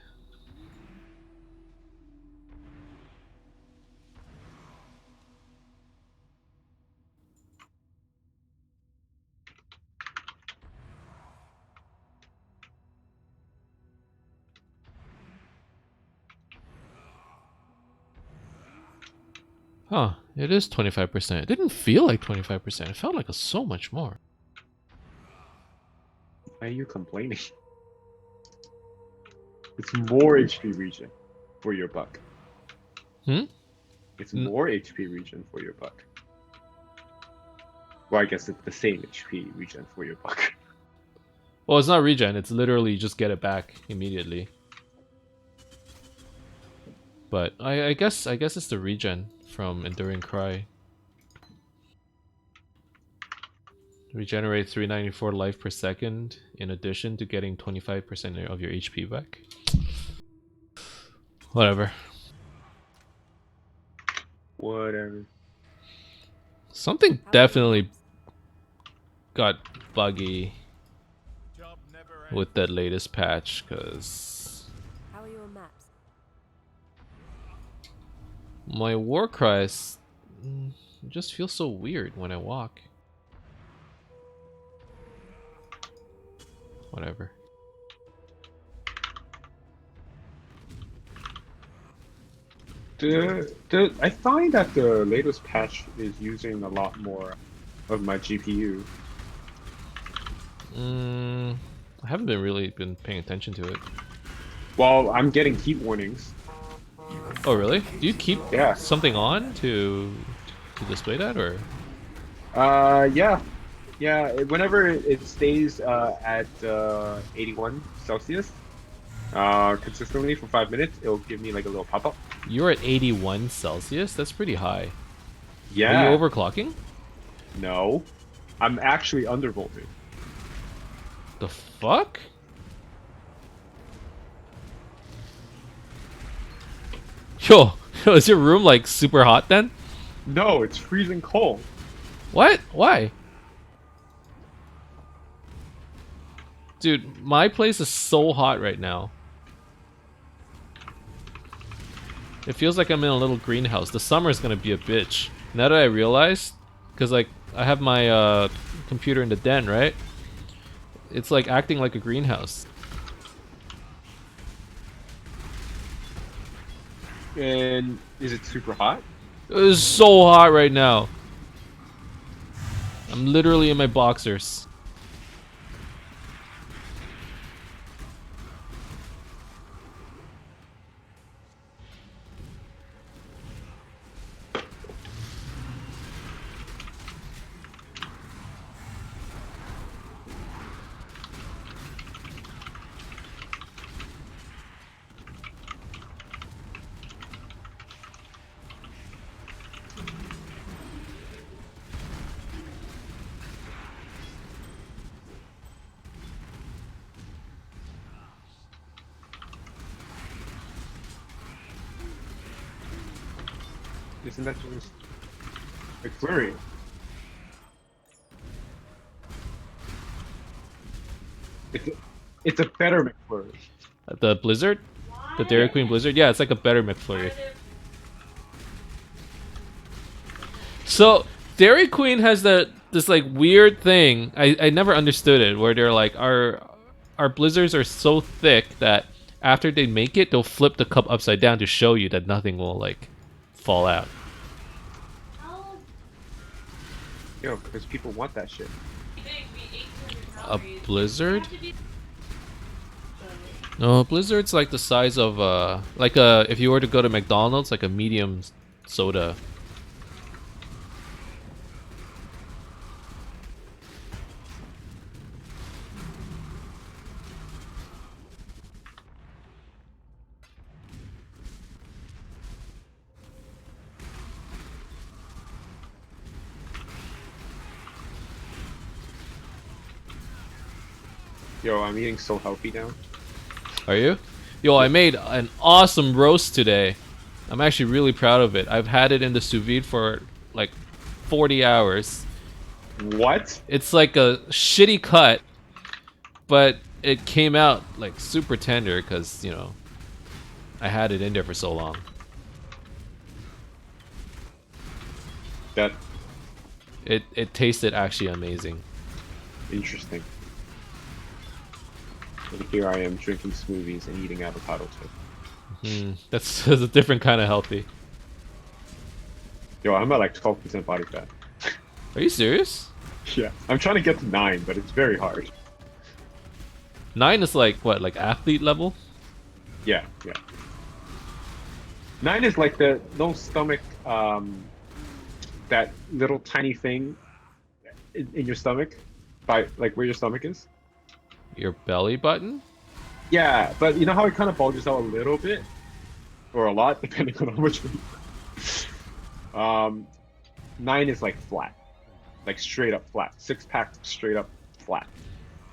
Huh, it is 25%. It didn't feel like 25%. It felt like so much more. Why are you complaining? It's more HP region for your buck. It's more HP region for your buck. Well, I guess it's the same HP region for your buck. Well, it's not regen. It's literally just get it back immediately. But I guess it's the regen from Enduring Cry. Regenerate 394 life per second in addition to getting 25% of your HP back. Whatever. Whatever. Something definitely got buggy with that latest patch, because How are your maps? my war cries just feel so weird when I walk. Whatever. I find that the latest patch is using a lot more of my GPU. I haven't really been paying attention to it. Well, I'm getting heat warnings. Oh really? Do you keep Yeah. something on to display that, or? Yeah. Whenever it stays at 81 Celsius consistently for 5 minutes, it'll give me like a little pop-up. You're at 81 Celsius? That's pretty high. Yeah. Are you overclocking? No. I'm actually undervolted. The fuck? Yo, is your room like super hot then? No, it's freezing cold. What? Why? Dude, my place is so hot right now. It feels like I'm in a little greenhouse. The summer is gonna be a bitch. Now that I realize, because like I have my computer in the den, right? It's like acting like a greenhouse. And is it super hot? It is so hot right now. I'm literally in my boxers. Isn't that just a flurry? It's a better McFlurry. The Blizzard? The Dairy Queen Blizzard? Yeah, it's like a better McFlurry. So, Dairy Queen has this like weird thing. I never understood it, where they're like, our our blizzards are so thick that after they make it, they'll flip the cup upside down to show you that nothing will like fall out. Yo, because people want that shit. A blizzard? No, a blizzard's like the size of like a if you were to go to McDonald's, like a medium soda. Yo, I'm eating so healthy now. Are you? Yo, I made an awesome roast today. I'm actually really proud of it. I've had it in the sous vide for like 40 hours. What? It's like a shitty cut, but it came out like super tender because, you know, I had it in there for so long. That It tasted actually amazing. interesting. And here I am drinking smoothies and eating avocado toast. That's a different kind of healthy. Yo, I'm at like 12% body fat. Are you serious? Yeah, I'm trying to get to 9, but it's very hard. 9 is like what, like athlete level? Yeah, yeah. 9 is like the no stomach, that little tiny thing in your stomach, by like where your stomach is. Your belly button? Yeah, but you know how it kind of bulges out a little bit, or a lot, depending on how much. 9 is like flat, like straight up flat. 6-pack straight up flat.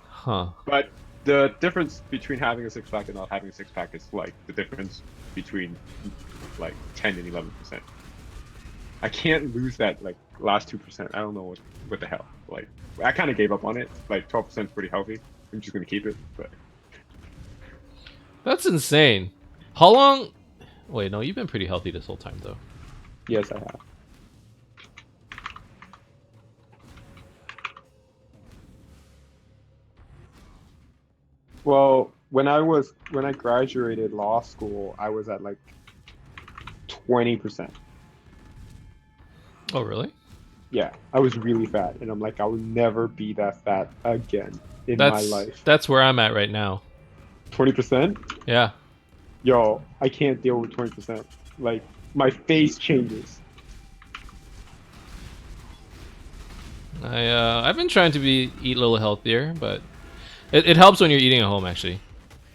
Huh. But the difference between having a 6-pack and not having a 6-pack is like the difference between like 10 and 11%. I can't lose that like last 2%. I don't know what the hell. Like I kind of gave up on it. Like 12% is pretty healthy. I'm just gonna keep it. But That's insane. How long? Wait, no, you've been pretty healthy this whole time though. yes, I have. Well, when I graduated law school, I was at like 20%. Oh, really? Yeah, I was really fat, and I'm like, I will never be that fat again in my life. That's where I'm at right now. 20%? Yeah. Yo, I can't deal with 20%. Like, my face changes. I've been trying to eat a little healthier, but it helps when you're eating at home actually.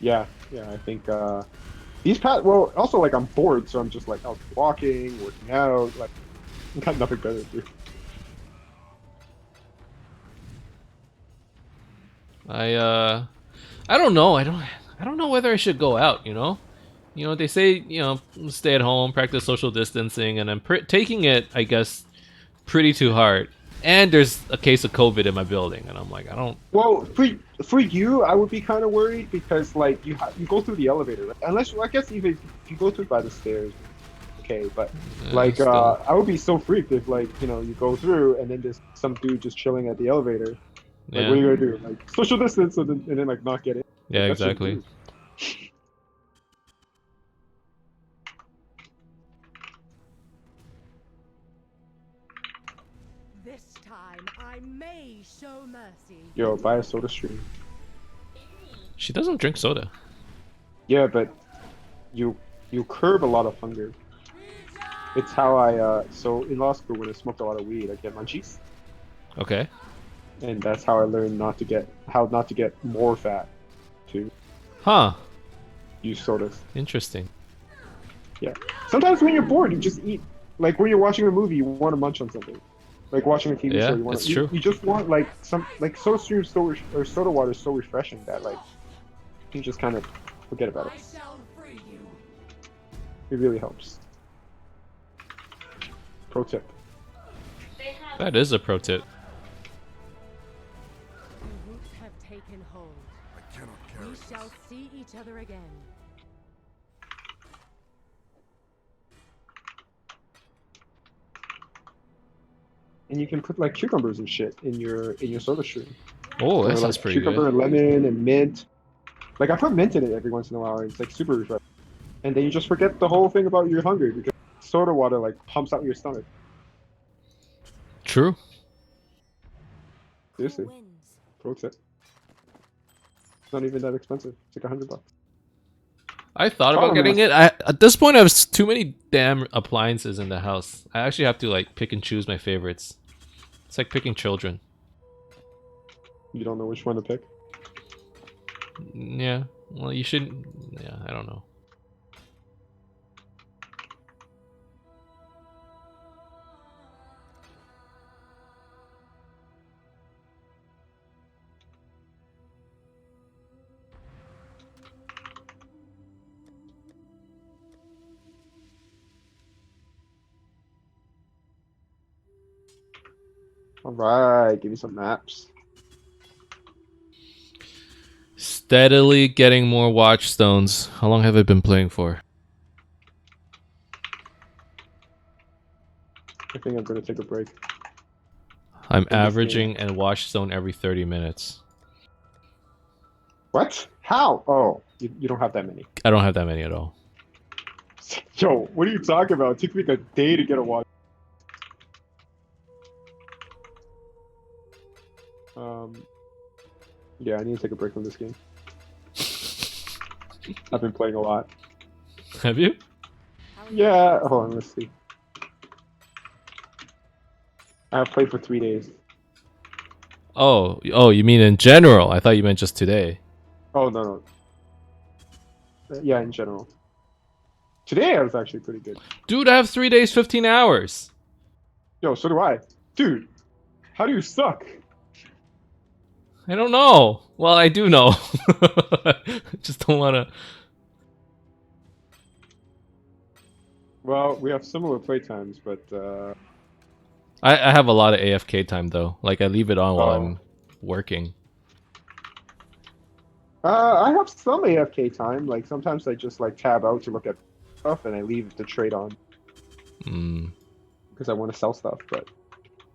Yeah, I think well, also like I'm bored, so I'm just like out walking, working out, like I've got nothing better to do. I don't know. I don't know whether I should go out, you know? You know, they say, you know, stay at home, practice social distancing, and I'm taking it, I guess, pretty too hard. And there's a case of COVID in my building, and I'm like, I don't. Well, for you, I would be kind of worried because like you go through the elevator, right? Unless I guess even if you go through by the stairs, okay. But like still. I would be so freaked if like you know you go through and then there's some dude just chilling at the elevator. Like Yeah. what are you gonna do? Like social distance and then like not get in. Yeah, Like, that shouldn't exactly. do. This time I may show mercy. Yo, buy a soda stream. She doesn't drink soda. Yeah, but you curb a lot of hunger. It's how I so in law school when I smoked a lot of weed, I get munchies, Okay. and that's how I learned how not to get more fat. To Huh. use sodas. Interesting. Yeah. Sometimes when you're bored, you just eat. Like when you're watching a movie, you want to munch on something. Like watching a TV Yeah, show, you want that's true. You just want like some like soda stream or soda water is so refreshing that like you just kind of forget about it. I shall free you. It really helps. Pro tip. That is a pro tip. The roots have taken hold. I cannot carry We this. shall see each other again. And you can put like cucumbers and shit in your soda stream. Oh, Or, that like, sounds pretty cucumber good. and lemon and mint. Like I put mint in it every once in a while. It's like super refreshing. And then you just forget the whole thing about you're hungry because soda water like pumps out your stomach. True. Seriously, Wins. pro tip. It's not even that expensive. It's like $100. I thought about getting it. At this point, I have too many damn appliances in the house. I actually have to like pick and choose my favorites. It's like picking children. You don't know which one to pick. Yeah. Well, you shouldn't. Yeah, I don't know. All right, give me some maps. Steadily getting more watchstones. How long have I been playing for? I think I'm gonna take a break. I'm this averaging a watchstone every 30 minutes. What? How? Oh, you don't have that many. I don't have that many at all. Yo, what are you talking about? It took me like a day to get a watch. Yeah, I need to take a break from this game. I've been playing a lot. Have you? Yeah, hold on, let's see. I have played for 3 days. Oh, you mean in general? I thought you meant just today. Oh, no. Yeah, in general. Today I was actually pretty good. Dude, I have 3 days, 15 hours. Yo, so do I. Dude, how do you suck? I don't know. Well, I do know. Just don't want to. Well, we have similar play times, but I have a lot of AFK time though. Like I leave it on while Oh. I'm working. I have some AFK time. Like sometimes I just like tab out to look at stuff, and I leave the trade on Mm. because I want to sell stuff. But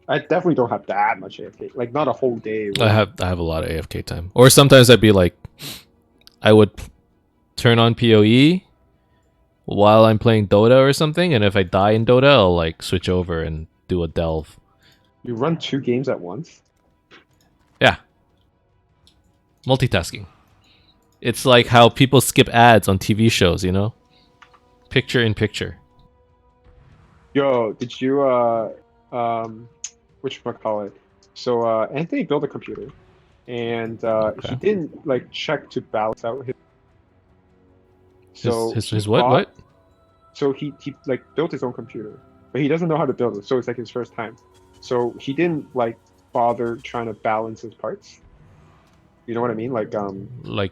I definitely don't have that much AFK. Like not a whole day. I have a lot of AFK time. Or sometimes I'd be like, I would turn on PoE while I'm playing Dota or something, and if I die in Dota, I'll like switch over and do a delve. You run 2 games at once. Yeah. Multitasking. It's like how people skip ads on TV shows, you know? Picture in picture. Yo, did you whatchamacallit? So Anthony built a computer, and Okay. he didn't like check to balance out his. So His he what? bought- What? So he like built his own computer, but he doesn't know how to build it. So it's like his first time. So he didn't like bother trying to balance his parts. You know what I mean? Like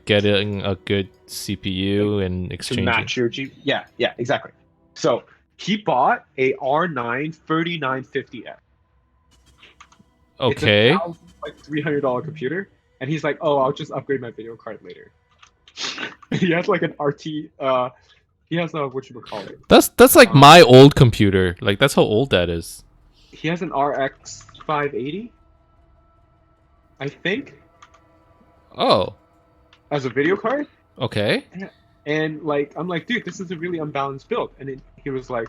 getting a good CPU and to exchanging. match your G. Yeah, exactly. So he bought a R9 3950X. Okay. It's a like $300 computer, and he's like, "Oh, I'll just upgrade my video card later." He has like an RT. He has a whatchamacallit. That's like my old computer. Like that's how old that is. He has an RX 580, I think, Oh. as a video card. Okay. And like, I'm like, dude, this is a really unbalanced build. And then he was like,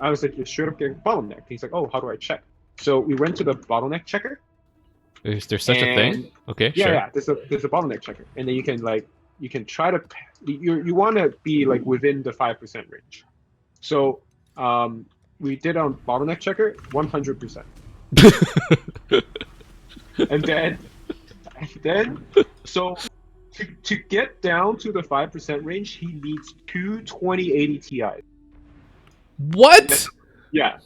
I was like, you're straight up getting bottlenecked. He's like, oh, how do I check? So we went to the bottleneck checker. Is there such a thing? Okay, Yeah, sure. yeah. There's a bottleneck checker, and then you can try to you want to be like within the 5% range. So we did on bottleneck checker 100%, and then so to get down to the 5% range, he needs 2 2080 Ti. What? Yeah.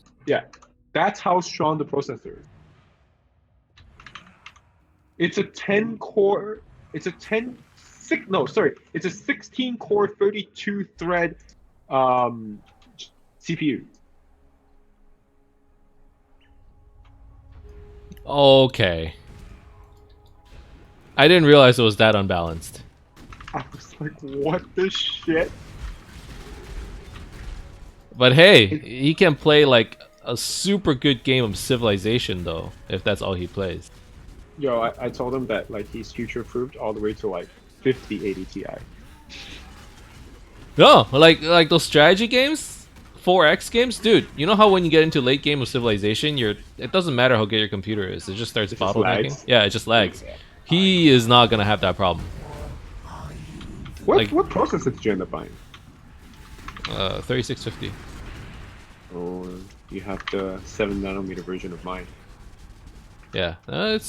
That's how strong the processor is. It's a 10 core. It's a 16 core 32 thread CPU. Okay. I didn't realize it was that unbalanced. I was like, what the shit? But hey, he can play like a super good game of Civilization though, if that's all he plays. Yo, I told him that like he's future proofed all the way to like 5080 Ti. No, like those strategy games, 4X games, dude. You know how when you get into late game of Civilization, it doesn't matter how good your computer is, it just starts It just bottlenecking. lags? Yeah, it just lags. He is not gonna have that problem. What processor did you end up buying? 3650. Oh, you have the 7nm version of mine. Yeah, it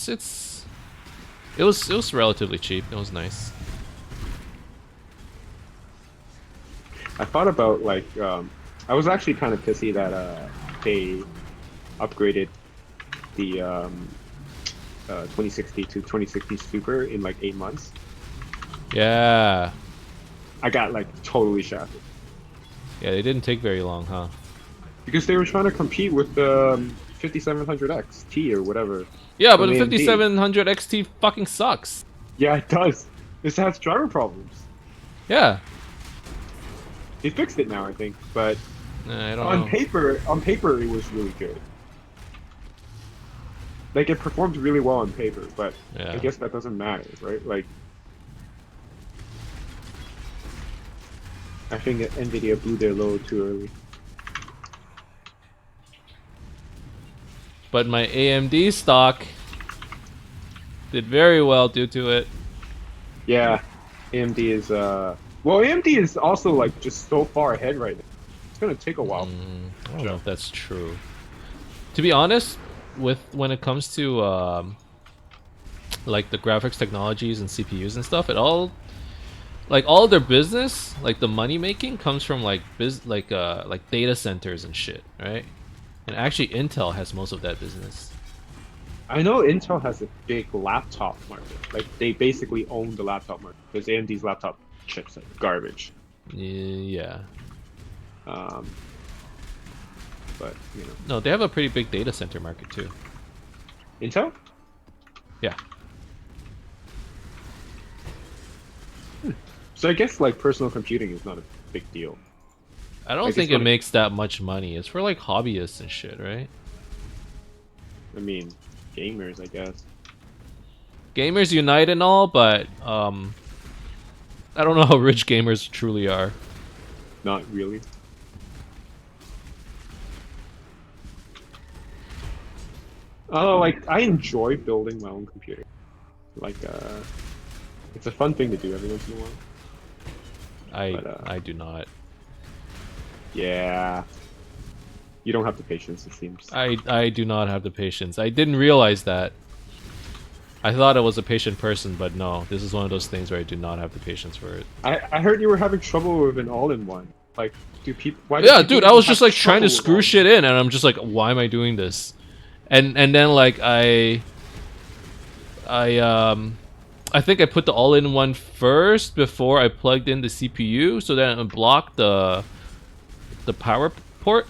was relatively cheap. It was nice. I thought about like I was actually kind of pissy that they upgraded the 2060 to 2060 Super in like 8 months. Yeah, I got like totally shafted yeah, they didn't take very long, huh? because they were trying to compete with the 5700 XT or whatever. Yeah, but from the AMD. 5700 XT fucking sucks. Yeah, it does. This has driver problems. Yeah, They fixed it now, I think, but I don't on know. paper it was really good. Like it performed really well on paper, but Yeah. I guess that doesn't matter, right? Like I think that Nvidia blew their load too early. But my AMD stock did very well due to it. Yeah, AMD is well, AMD is also like just so far ahead right now. It's gonna take a while. I don't know if that's true. To be honest, when it comes to like the graphics technologies and CPUs and stuff, all their business, like the money making, comes from like data centers and shit, right? And actually, Intel has most of that business. I know Intel has a big laptop market. Like they basically own the laptop market because AMD's laptop chips are garbage. Yeah. But you know, No, they have a pretty big data center market too. Intel. Yeah. So I guess like personal computing is not a big deal. I don't Like, think it's it not- makes that much money. It's for like hobbyists and shit, right? I mean, gamers, I guess. Gamers unite and all, but I don't know how rich gamers truly are. Not really. Oh, like I enjoy building my own computer. Like, it's a fun thing to do every once in a while. I do not. Yeah. You don't have the patience, it seems. I do not have the patience. I didn't realize that. I thought I was a patient person, but no. This is one of those things where I do not have the patience for it. I heard you were having trouble with an all-in-one. Like, do people? Why do Yeah, people dude, I was have just like trying to trouble with screw all-in-one? shit in, and I'm just like, why am I doing this? And then like I think I put the all-in-one first before I plugged in the CPU, so that it blocked the power port.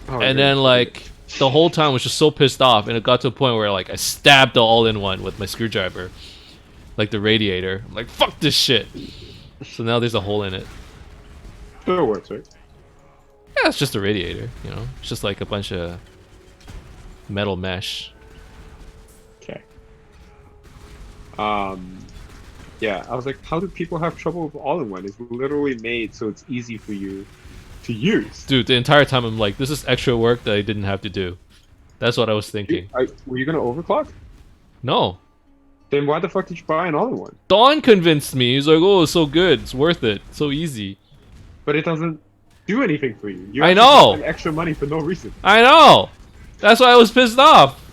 Oh, And okay. then like the whole time I was just so pissed off, and it got to a point where like I stabbed the all-in-one with my screwdriver, like the radiator. I'm like, fuck this shit. So now there's a hole in it. Still works, right? Yeah, it's just a radiator, you know. It's just like a bunch of metal mesh. Okay. Yeah, I was like, how do people have trouble with all-in-one? It's literally made so it's easy for you to use. Dude, the entire time I'm like, this is extra work that I didn't have to do. That's what I was thinking. Were you gonna overclock? No. Then why the fuck did you buy an all-in-one? Don convinced me. He's like, oh, it's so good. It's worth it. So easy. But it doesn't do anything for you. You I have to know! spend extra money for no reason. I know! That's why I was pissed off.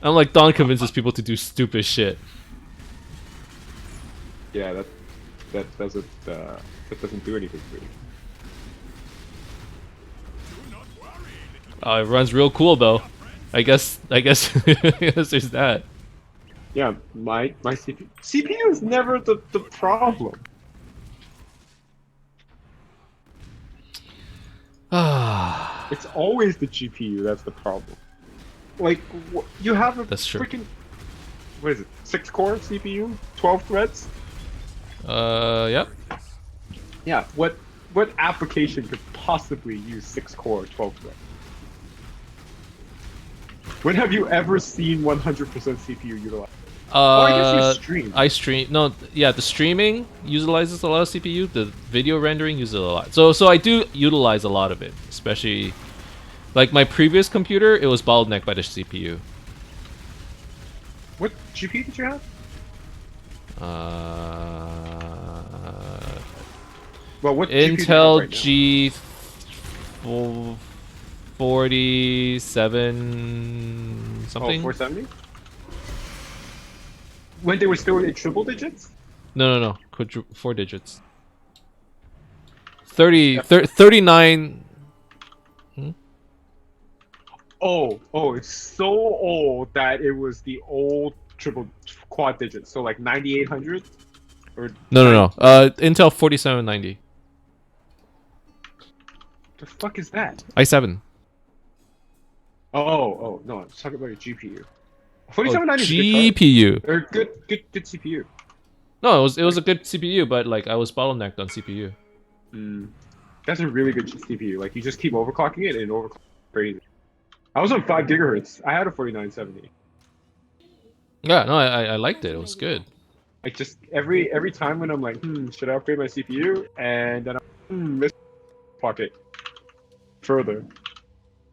I'm like, Don convinces people to do stupid shit. Yeah, that doesn't do anything for you. It runs real cool though. I guess I guess there's that. Yeah, my CPU is never the problem. Ah, It's always the GPU that's the problem. Like you have a That's true. freaking what is it? 6-core CPU, 12 threads. yep. Yeah. What application could possibly use 6-core, 12 threads? When have you ever seen 100% CPU utilized? I guess you stream. I stream. No, yeah, the streaming utilizes a lot of CPU. The video rendering uses a lot. So I do utilize a lot of it, especially like my previous computer. It was bottlenecked by the CPU. What GPU did you have? Well, what GPU do you have Intel right now? G 47 Oh, something. 470? When they were still in triple digits? No. 4 digits. 39. Oh, it's so old that it was the old triple quad digits. So like 9800 or No. Intel 4790. the fuck is that? i7. Oh no, I'm talking about your GPU. 4790 is a good card. GPU. Or good CPU. No, it was a good CPU, but like I was bottlenecked on CPU. That's a really good CPU. Like you just keep overclocking it and overclock crazy. I was on 5 gigahertz. I had a 4970. Yeah, no, I liked it. It was good. Like just every time when I'm like, should I upgrade my CPU? And then let's pocket further.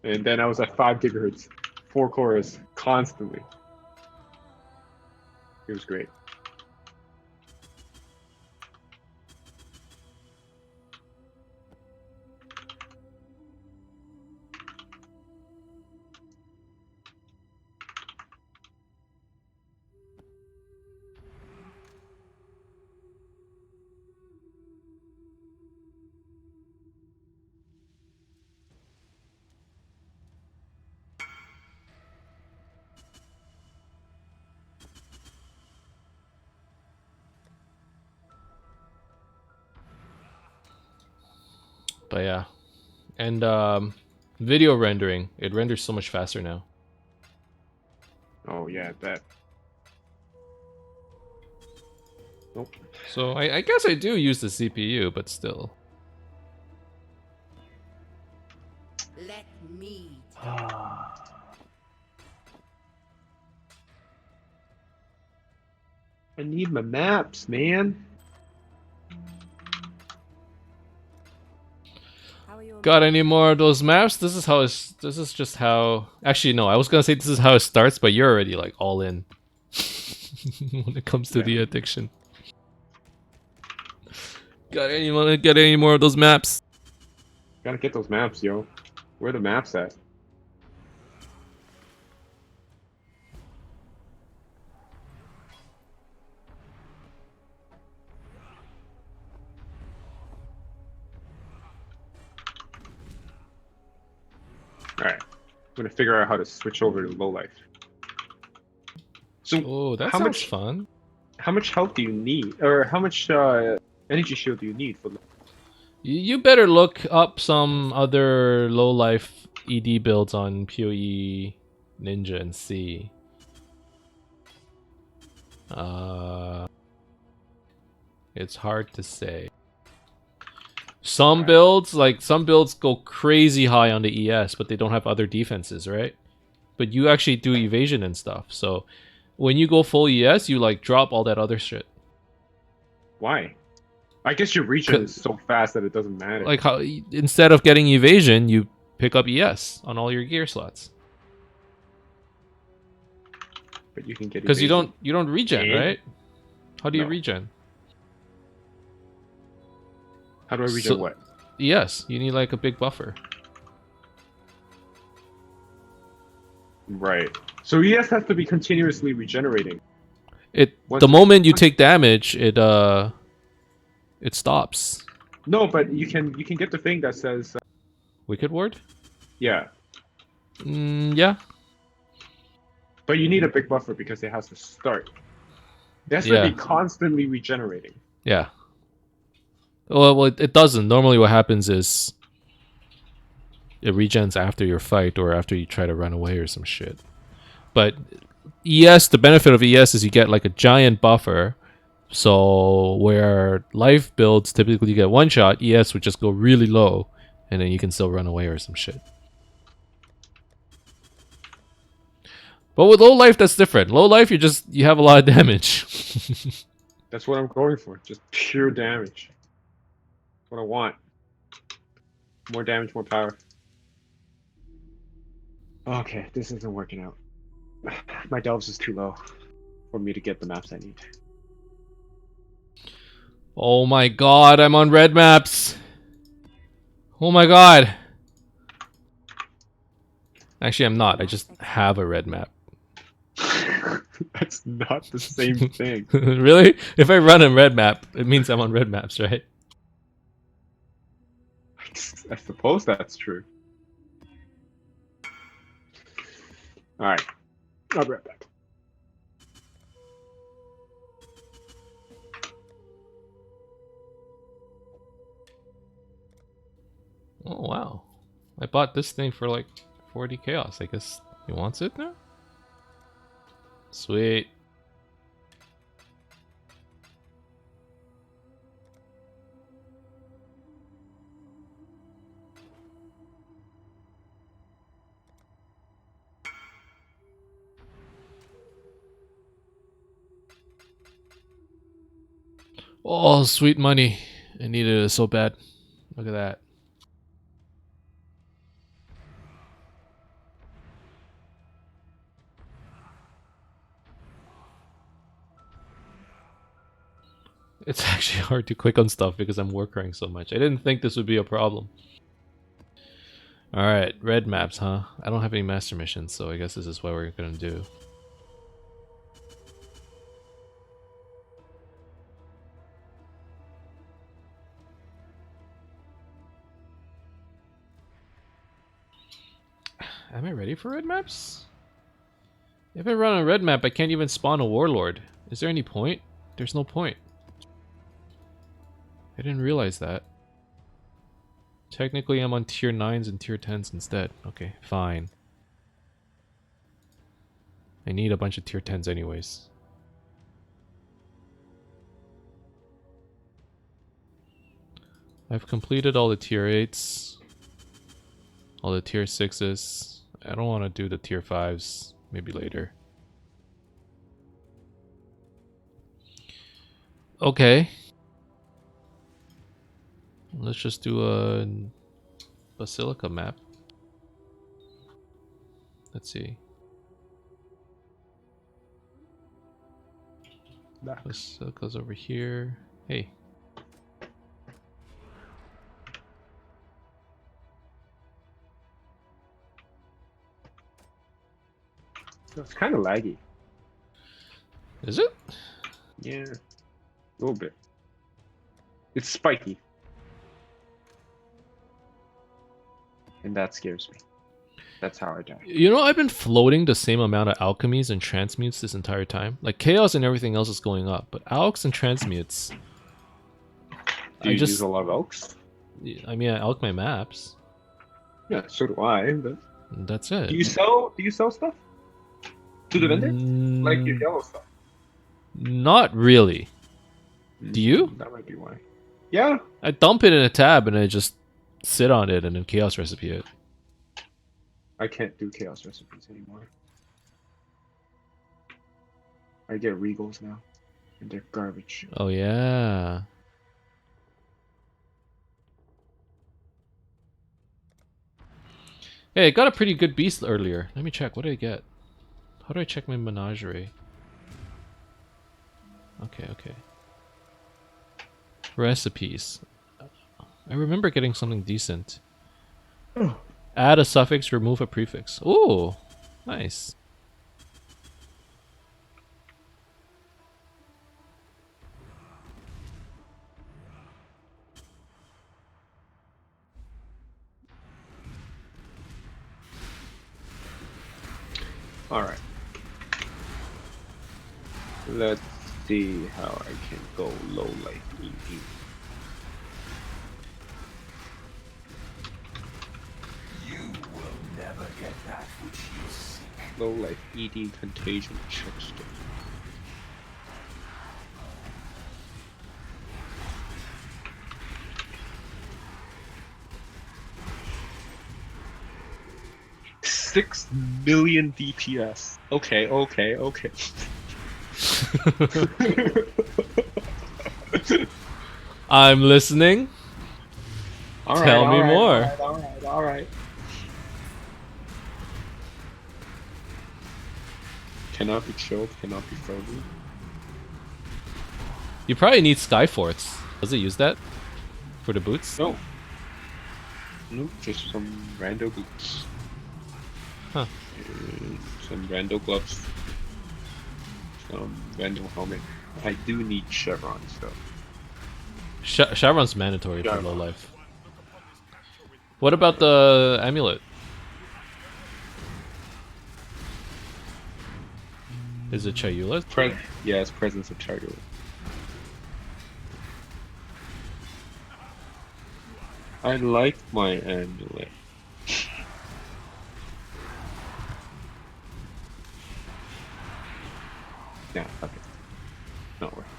And then I was at 5 gigahertz, 4 cores constantly. It was great. But yeah, and video rendering, it renders so much faster now. Oh yeah, that. Nope. So I guess I do use the CPU, but still. Let me. I need my maps, man. How are your Got any more of those maps? This is just how. Actually, no. I was gonna say this is how it starts, but you're already like all in when it comes to the addiction. Got any more of those maps? Gotta get those maps, yo. Where are the maps at? Alright. I'm gonna figure out how to switch over to low life. So Oh, that how sounds much fun. how much health do you need? Or how much energy shield do you need for You better look up some other low life ED builds on PoE Ninja and see. It's hard to say. Some builds go crazy high on the ES, but they don't have other defenses, right? But you actually do evasion and stuff. So when you go full ES, you like drop all that other shit. Why? I guess your regen is so fast that it doesn't matter. Like how instead of getting evasion, you pick up ES on all your gear slots. But you can get Because you evasion. don't regen, And? right? How do you No. regen? How do I regen So- what? Yes, you need like a big buffer. Right. So ES has to be continuously regenerating. Once The it- moment you take damage, it stops. No, but you can get the thing that says Wicked Ward? yeah. Yeah. But you need a big buffer because it has to start. It has Yeah. to be constantly regenerating. Yeah. Well, it doesn't. Normally what happens is it regens after your fight or after you try to run away or some shit. But ES, the benefit of ES is you get like a giant buffer. So where life builds typically get one shot, ES would just go really low and then you can still run away or some shit. But with low life, that's different. Low life, you have a lot of damage. That's what I'm going for. Just pure damage. That's what I want. More damage, more power. Okay, this isn't working out. My delves is too low for me to get the maps I need. Oh my god, I'm on red maps. Oh my god. Actually, I'm not. I just have a red map. That's not the same thing. Really? If I run a red map, it means I'm on red maps, right? I suppose that's true. Alright. I'll be right back. Oh wow. I bought this thing for like 40 chaos. I guess he wants it now? Sweet. Oh, sweet money. I needed it so bad. Look at that. It's actually hard to click on stuff because I'm working so much. I didn't think this would be a problem. Alright, red maps, huh? I don't have any master missions, so I guess this is what we're gonna do. Am I ready for red maps? If I run a red map, I can't even spawn a warlord. Is there any point? There's no point. I didn't realize that. Technically, I'm on tier 9s and tier 10s instead. Okay, fine. I need a bunch of tier 10s anyways. I've completed all the tier 8s. All the tier 6s. I don't want to do the tier 5s. Maybe later. Okay. Let's just do a Basilica map. Let's see. Basilica's over here. Hey. It's kind of laggy. Is it? Yeah. A little bit. It's spiky. And that scares me. That's how I die. You know, I've been floating the same amount of alchemies and transmutes this entire time. Like, chaos and everything else is going up, but alchs and transmutes... Do you use a lot of elks? I mean, I alch my maps. Yeah, so do I, but... That's it. Do you sell stuff? To the vendor? Like your yellow stuff? Not really. Do you? That might be why. Yeah. I dump it in a tab and I just sit on it and then chaos recipe it. I can't do chaos recipes anymore. I get regals now. And they're garbage. Oh yeah. Hey, I got a pretty good beast earlier. Let me check. What did I get? How do I check my menagerie? Okay. Recipes. I remember getting something decent. Add a suffix, remove a prefix. Ooh, nice. Alright. Let's see how I can go low life ED. Never get that which you seek. Low life ED contagion checkstone. 6 million DPS. Okay, okay, okay. I'm listening. Tell me more. All right. Cannot be killed, cannot be frozen. You probably need Skyforts. Does it use that for the boots? No. Nope, just some rando boots. Huh. And some rando gloves. Some rando helmet. I do need chevrons though. Chevron's mandatory for Chevron. low life. What about the amulet? Is it Chayula? Yes, presence of Target. I like my amulet. Yeah, okay. Not worth it.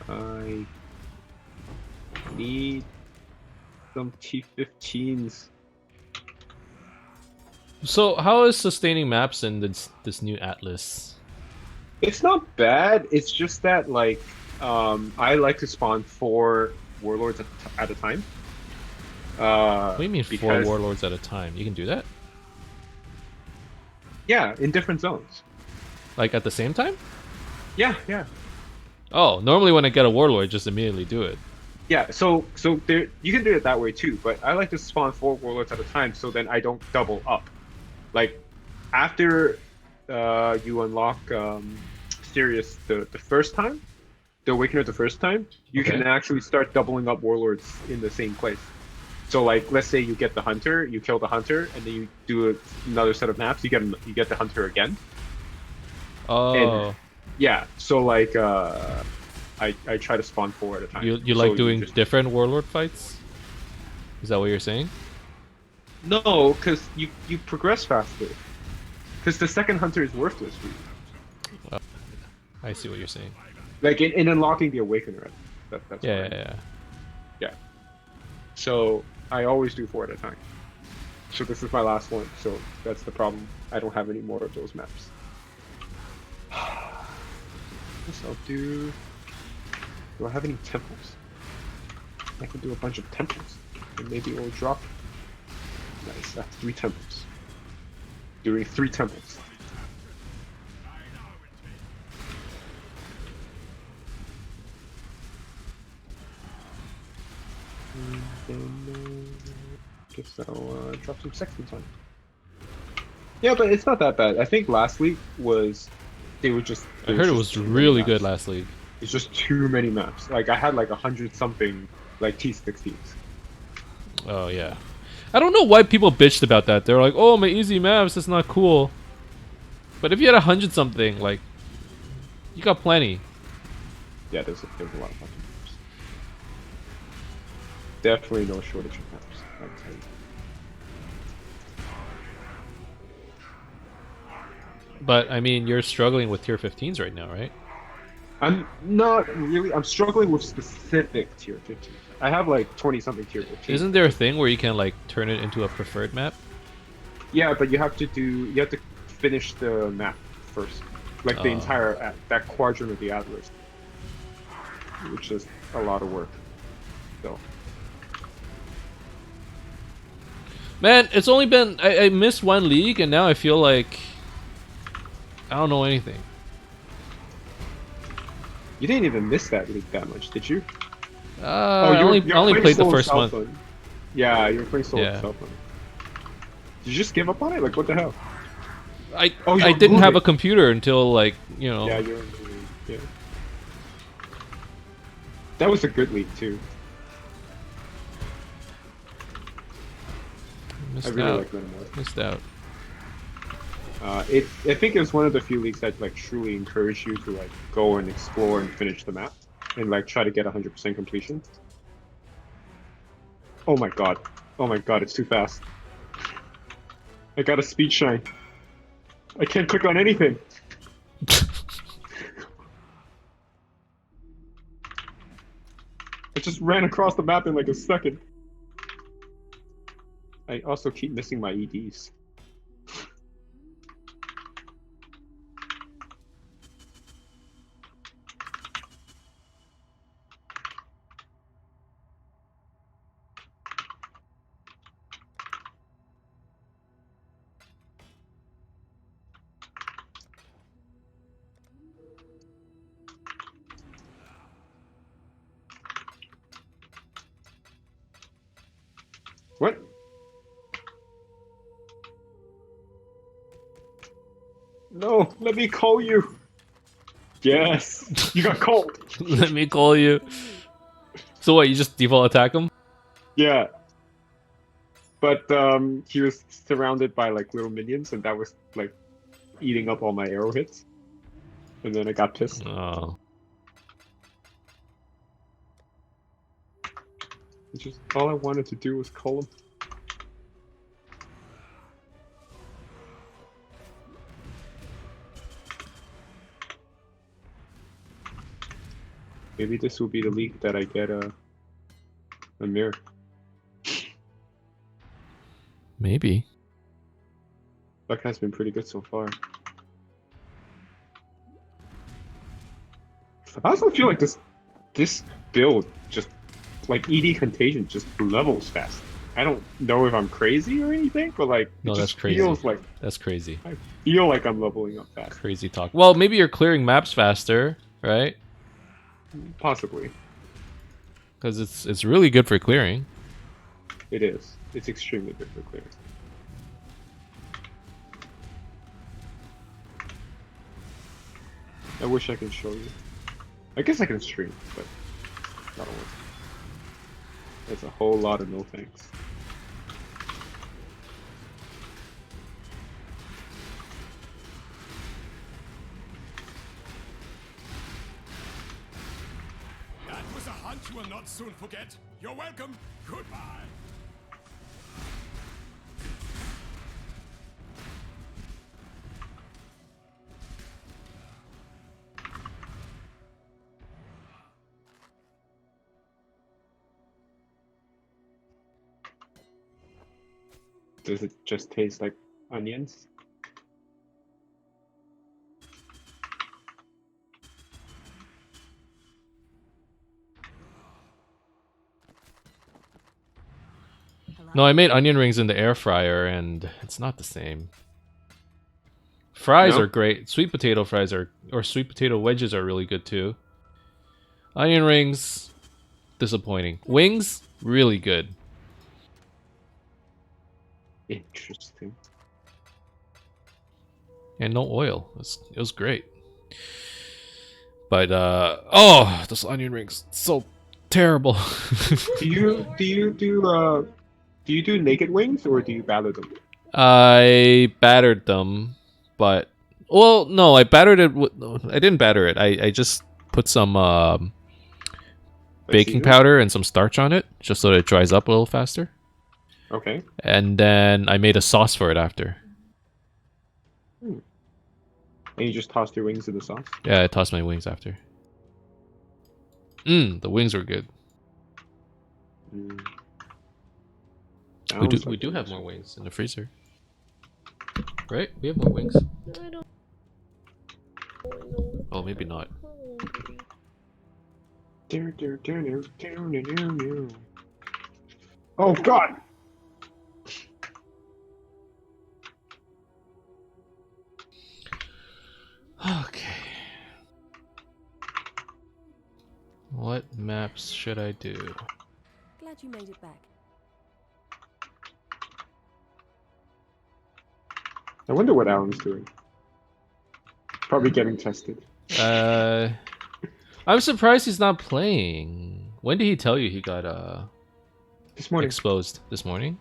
I need some T15s. So how is sustaining maps in this new atlas? It's not bad. It's just that like I like to spawn 4 warlords at a time. What do you mean 4 because- warlords at a time? You can do that? Yeah, in different zones. Like at the same time? Yeah, yeah. Oh, normally when I get a warlord, just immediately do it. Yeah, so there you can do it that way too, but I like to spawn 4 warlords at a time so then I don't double up. Like after you unlock Sirius the first time, the Awakener the first time, you Okay. can actually start doubling up warlords in the same place. So like let's say you get the hunter, you kill the hunter, and then you do another set of maps, you get the hunter again. Oh, Yeah, so like I try to spawn 4 at a time. you So like doing just- different warlord fights? Is that what you're saying? No, because you progress faster. Because the second hunter is worthless for you. I see what you're saying. Like in unlocking the Awakener. That's what I Yeah, mean. yeah, yeah. Yeah. So I always do 4 at a time. So this is my last one. So that's the problem. I don't have any more of those maps. Guess I'll do. Do I have any temples? I can do a bunch of temples, and maybe it will drop. Nice. That's 3 temples. Doing 3 temples. And then, guess I'll drop some sextants on. Yeah, but it's not that bad. I think last week was they were just. I heard it was really good last league. It's just too many maps. Like I had like 100 something like T16s. Oh yeah. I don't know why people bitched about that. They're like, "Oh, my easy maps, that's not cool." But if you had 100 something, like, you got plenty. Yeah, there's a lot of maps. Definitely no shortage of maps. I tell you. But I mean, you're struggling with tier 15s right now, right? I'm not really. I'm struggling with specific tier 15. I have like 20 something tier 15. Isn't there a thing where you can like turn it into a preferred map? Yeah, but you have to finish the map first, like the Oh. entire that quadrant of the atlas, which is a lot of work. So Man, it's only been I missed 1 league and now I feel like I don't know anything. you didn't even miss that league that much, did you? I only playing played the solo first month. Southland. Yeah, you were playing solo Yeah. Southland. Did you just give up on it? Like what the hell? I Oh, I you're didn't have a moving. computer until like, you know. Yeah, yeah. That was a good league too. Missed I really out. like Linamore. Missed out. I think it was one of the few leagues that like truly encouraged you to like go and explore and finish the map and like try to get 100% completion. Oh my god, it's too fast. I got a speed shine. I can't click on anything. I just ran across the map in like a second. I also keep missing my EDs. What? No, let me call you. Yes, you got called. Let me call you. So what? You just default attack him? Yeah. But he was surrounded by like little minions, and that was like eating up all my arrow hits. And then I got pissed. Oh. Just all I wanted to do was call him. Maybe this will be the league that I get a mirror. Maybe. Luck has been pretty good so far. I also feel like this build just like ED Contagion just levels fast. I don't know if I'm crazy or anything, but like No, it that's just crazy. feels like That's crazy. I feel like I'm leveling up fast. Crazy talk. Well, maybe you're clearing maps faster, right? Possibly. Because it's really good for clearing. It is. It's extremely good for clearing. I wish I could show you. I guess I can stream, but not always. That's a whole lot of no thanks. That was a hunt you will not soon forget. You're welcome. Goodbye. Does it just taste like onions? No, I made onion rings in the air fryer, and it's not the same. Fries No? are great. Sweet potato fries or sweet potato wedges are really good too. Onion rings, disappointing. Wings, really good. Interesting. And no oil. It was great. But oh, those onion rings, so terrible. Do you do naked wings or do you batter them? I battered them, but well, no, I battered it. I didn't batter it. I just put some Like baking seasoning? powder and some starch on it, just so that it dries up a little faster. Okay. And then I made a sauce for it after. And you just tossed your wings in the sauce? Yeah, I tossed my wings after. The wings were good. Mm. We Sounds do like it have was- more wings in the freezer, right? We have more wings. I don't. Oh, maybe not. Oh God! Okay. What maps should I do? Glad you made it back. I wonder what Alan's doing. Probably getting tested. I'm surprised he's not playing. When did he tell you he got This morning. exposed? This morning?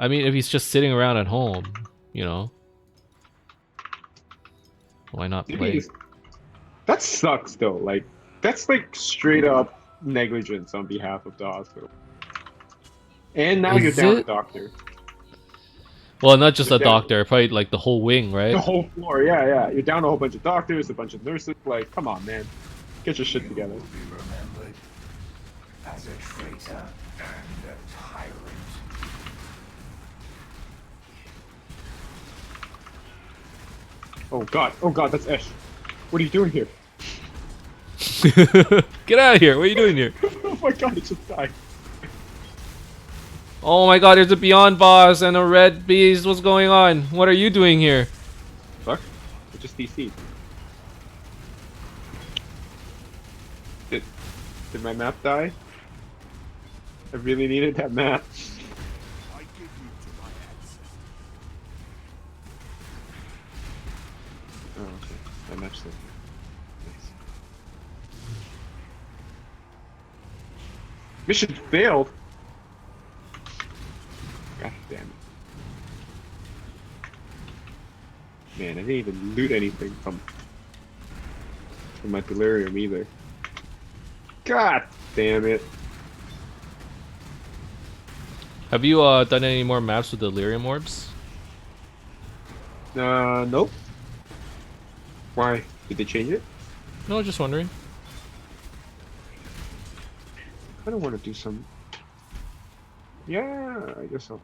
I mean, if he's just sitting around at home, you know, why not Maybe play? he's- That sucks though. Like that's like straight up negligence on behalf of the hospital. And now Is you're down a it? doctor. Well, not just You're a down doctor, probably like the whole wing, right? the whole floor. Yeah, yeah. You're down a whole bunch of doctors, a bunch of nurses. Like, come on, man, get your shit together. Be remembered as a traitor and a tyrant. Oh god, that's Esh. What are you doing here? Get out of here! What are you doing here? Oh my god, it just died. Oh my god, there's a Beyond boss and a red beast. What's going on? What are you doing here? Fuck. It just DC'd. Did my map die? I really needed that map. I give you to my ancestors. Oh, okay. My map's still here. Nice. Mission failed! God damn it. Man, I didn't even loot anything from my Delirium either. God damn it. Have you done any more maps with Delirium orbs? Nope. Why? Did they change it? No, just wondering. I don't want to do some... Yeah, I guess so.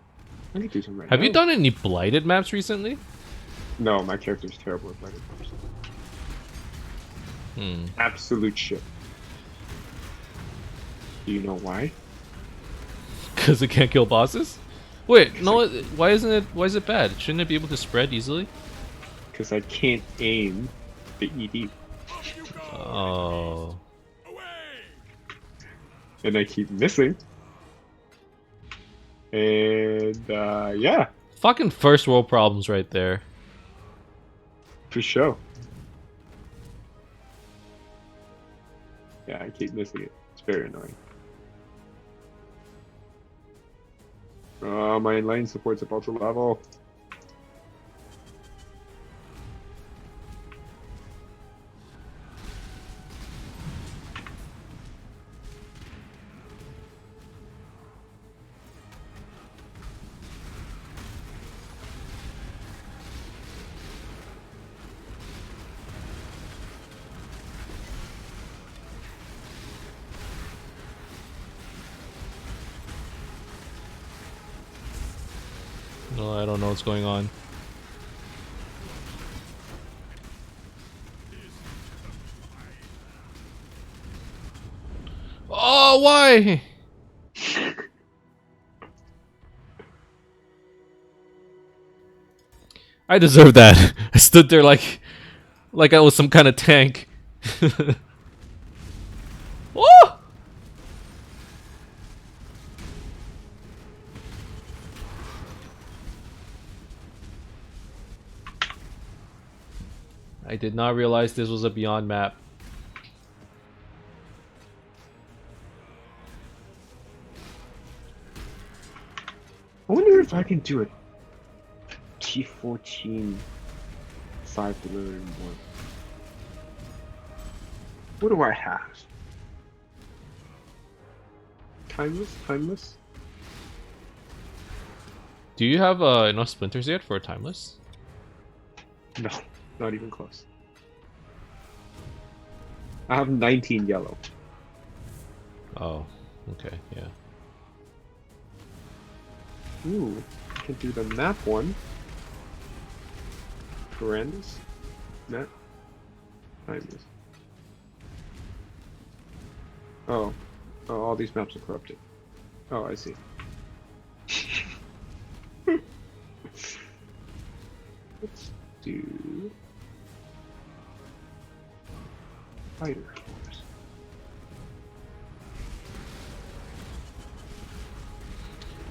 I can do some right Have now. you done any blighted maps recently? No, my character's terrible at fighting maps. Hmm. Absolute shit. Do you know why? Because it can't kill bosses? Wait, no. Why isn't it? Why is it bad? Shouldn't it be able to spread easily? Because I can't aim the ED. Off you go! Oh. Away! And I keep missing. And, yeah. Fucking first world problems right there. For sure. Yeah, I keep missing it. It's very annoying. My inline support's about to level. No, I don't know what's going on. Oh, why? I deserve that. I stood there like I was some kind of tank. Oh! I did not realize this was a Beyond map. I wonder if I can do a T14 5 Delirium one. What do I have? Timeless? Do you have enough splinters yet for a timeless? No, not even close. I have 19 yellow. Oh, okay, yeah. Ooh, I can do the map one. Verandas? Map? Timeless. Oh. Oh, all these maps are corrupted. Oh, I see. Let's do... Fighter Force.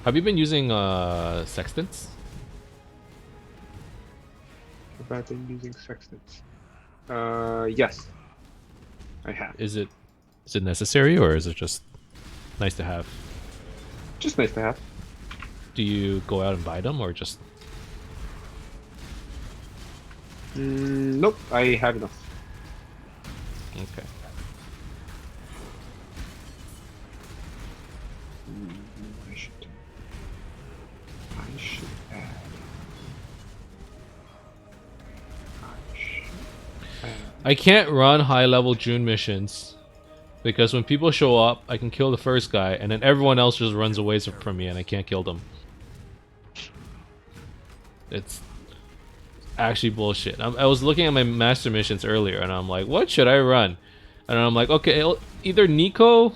Have you been using sextants? Have I been using sextants? Yes. I have. Is it necessary or is it just nice to have? Just nice to have. Do you go out and buy them or just? Nope, I have enough. Okay. I should add I can't run high level June missions because when people show up, I can kill the first guy, and then everyone else just runs away from me, and I can't kill them. It's actually bullshit. I was looking at my master missions earlier, and I'm like, what should I run? And I'm like, okay, either Nico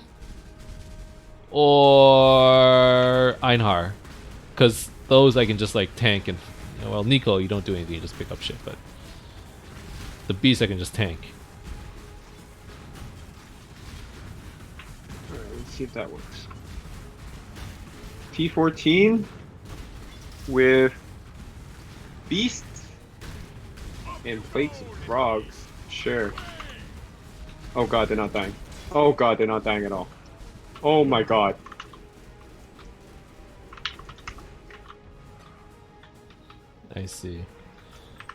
or Einhar, because those I can just like tank and, well, Nico you don't do anything, you just pick up shit, but the beast I can just tank. Alright, let's see if that works. T14 with beasts and plates of frogs. Sure. Oh god, they're not dying. Oh god, they're not dying at all. Oh my god. I see.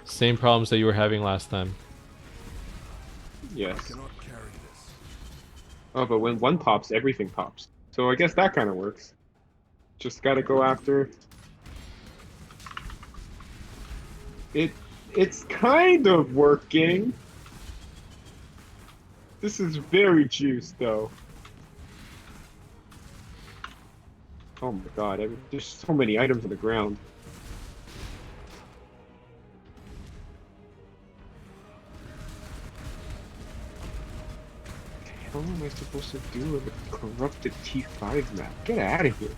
Same problems that you were having last time. Yes. Cannot carry this. Oh, but when one pops, everything pops. So I guess that kind of works. Just gotta go after... It's kind of working. This is very juiced, though. Oh my god, there's so many items on the ground. What the hell am I supposed to do with a corrupted T5 map? Get out of here.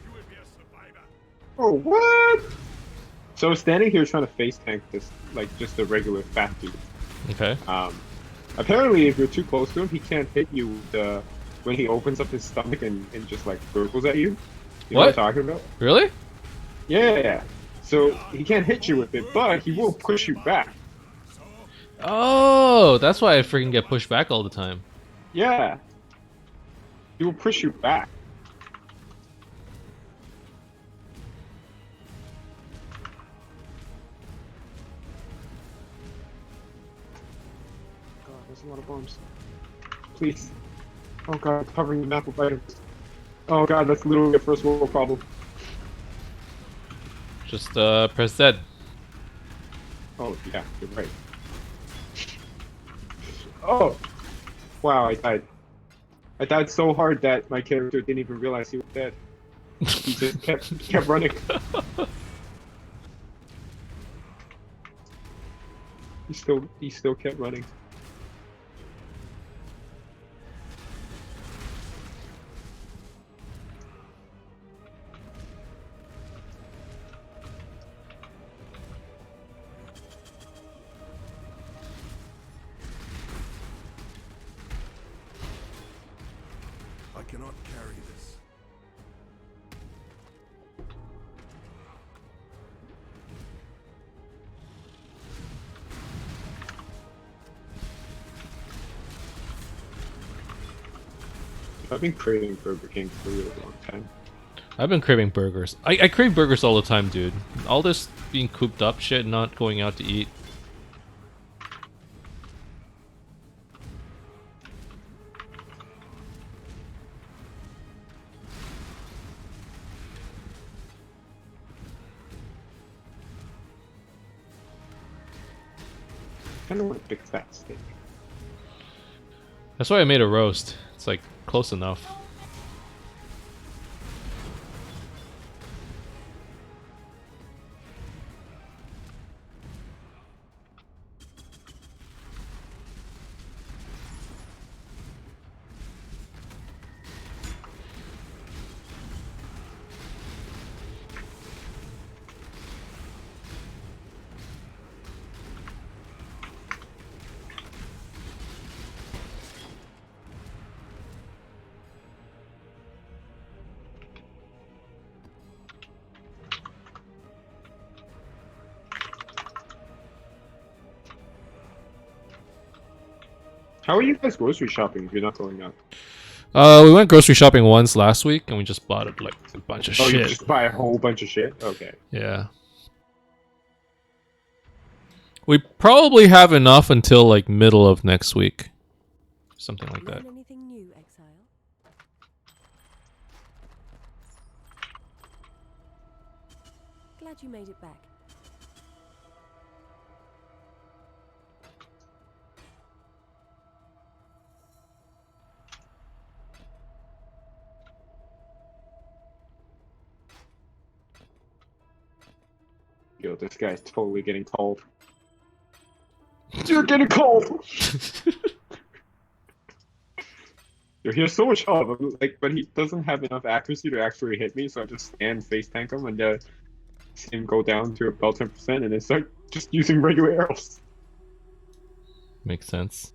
You will be a survivor. Oh, what? So standing here trying to face tank this, like just a regular fat dude. Okay. Apparently if you're too close to him, he can't hit you with when he opens up his stomach and just like gurgles at you. You know what I'm talking about? Really? Yeah. So he can't hit you with it, but he will push you back. Oh, that's why I freaking get pushed back all the time. Yeah. He will push you back. God, there's a lot of bombs. Please. Oh god, covering the map with items. Oh god, that's literally a first world problem. Just press Z. Oh yeah, you're right. Oh! Wow, I died. I died so hard that my character didn't even realize he was dead. He just kept running. He still kept running. I cannot carry this. I've been craving Burger King for a really long time. I've been craving burgers. I crave burgers all the time, dude. All this being cooped up shit, not going out to eat. I kind of want a big fat steak. That's why I made a roast. It's like close enough. How are you guys grocery shopping if you're not going out? We went grocery shopping once last week, and we just bought like a bunch of Oh, you shit. just buy a whole bunch of shit? Okay. Yeah. We probably have enough until like middle of next week. Something like that. Learn anything new, Exile? Glad you made it back. Yo, this guy's totally getting cold. You're getting cold! Yo, he has so much health, like, but he doesn't have enough accuracy to actually hit me, so I just stand face tank him and see him go down to about 10% and then start just using regular arrows. Makes sense.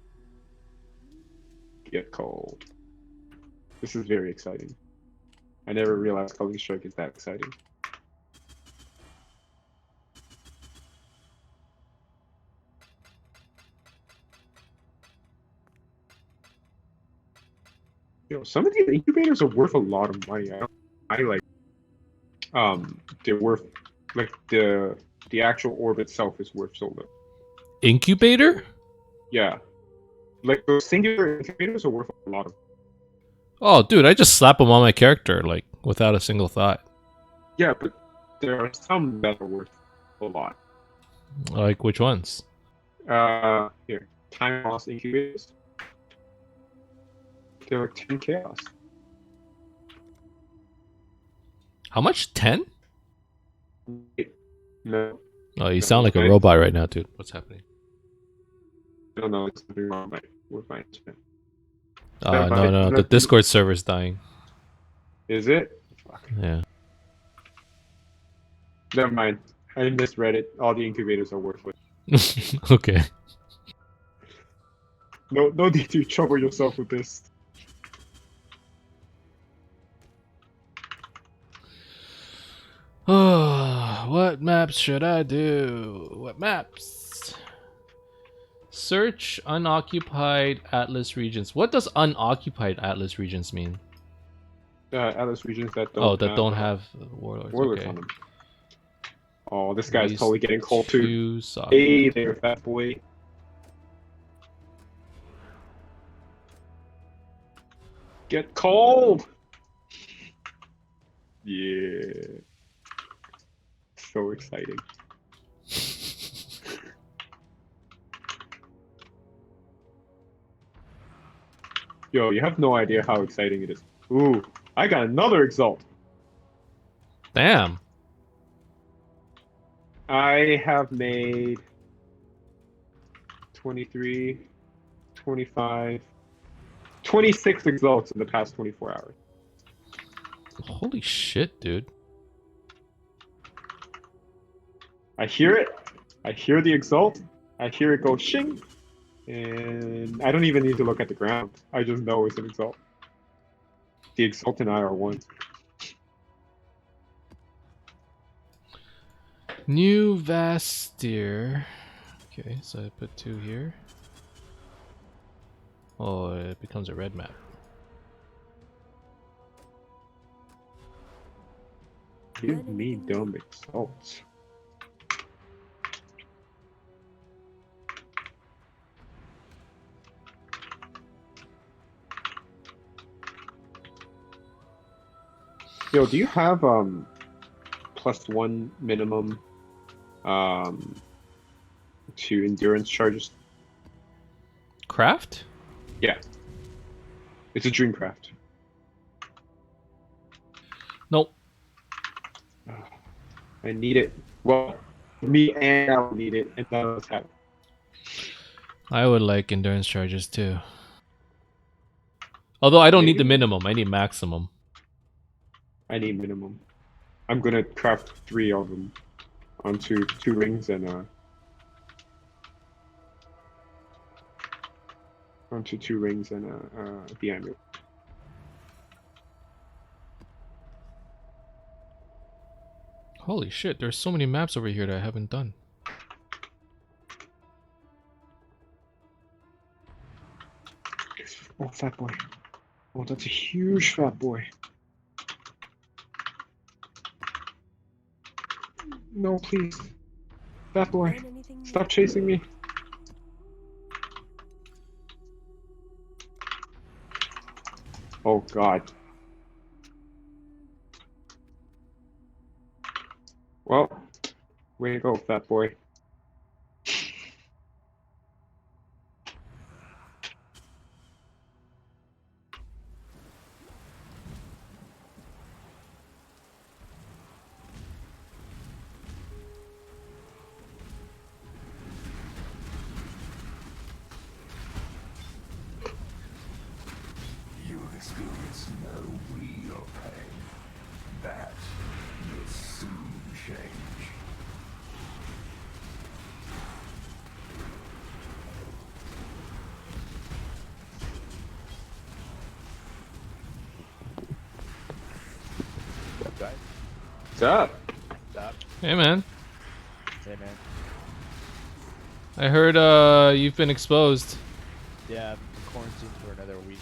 Get cold. This is very exciting. I never realized Culling Strike is that exciting. Yo, some of these incubators are worth a lot of money. I like, they're worth, like, the actual orb itself is worth so little. Incubator? Yeah. Like, those singular incubators are worth a lot of. Oh, dude, I just slap them on my character, like, without a single thought. Yeah, but there are some that are worth a lot. Like, which ones? Here. Time Lost Incubators. They're like 10 chaos. How much? 10? No. Oh, you sound like a robot right now, dude. What's happening? I don't know, it's something wrong with my internet. No, the Discord server's dying. Is it? Fuck. Yeah. Never mind. I misread it. All the incubators are worthless. Okay. No need to trouble yourself with this. What maps should I do? What maps? Search unoccupied Atlas regions. What does unoccupied Atlas regions mean? Atlas regions that don't have warlords. warlords Okay. on them. Oh, this guy's These totally getting cold too. two solid. Hey there, fat boy. Get cold! Yeah. So exciting. Yo, you have no idea how exciting it is. Ooh, I got another Exalt. Damn. I have made 23, 25, 26 Exalts in the past 24 hours. Holy shit, dude. I hear it. I hear the Exalt. I hear it go shing. And I don't even need to look at the ground. I just know it's an Exalt. The Exalt and I are one. New Vastir. Okay, so I put 2 here. Oh, it becomes a red map. Give me dumb Exalts. Yo, do you have +1 minimum to endurance charges? Craft? Yeah. It's a dream craft. Nope. I need it. Well, me and Al need it, and none of us have it. I would like endurance charges too. Although I don't need the minimum, I need maximum. I need minimum. I'm gonna craft 3 of them onto 2 rings and the amulet. Holy shit, there's so many maps over here that I haven't done. Oh, fat boy. Oh, that's a huge fat boy. No, please. Fat boy. Learn anything Stop chasing me. Oh, God. Well, Way to go, fat boy. You have experienced no real pain. That will soon change. What guys? What's up? What's up? Hey man, Hey man. I heard you've been exposed. Yeah, I've been quarantined for another week.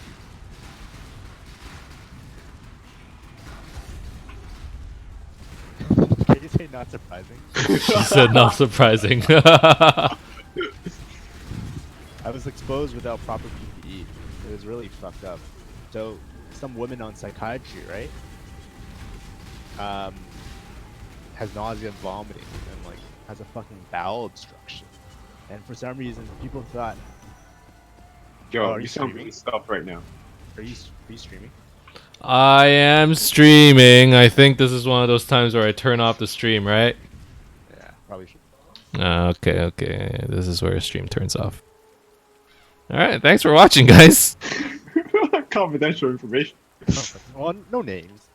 Can you say not surprising? She said not surprising. I was exposed without proper PPE. It was really fucked up. So, some woman on psychiatry, right? Has nausea and vomiting and like has a fucking bowel obstruction. And for some reason, people thought, Yo, Oh, are you you sound streaming? really stuffed right now. are you streaming? I am streaming. I think this is one of those times where I turn off the stream, right? Yeah, probably should. Okay, okay. This is where a stream turns off. Alright, thanks for watching, guys. Confidential information. Well, no names.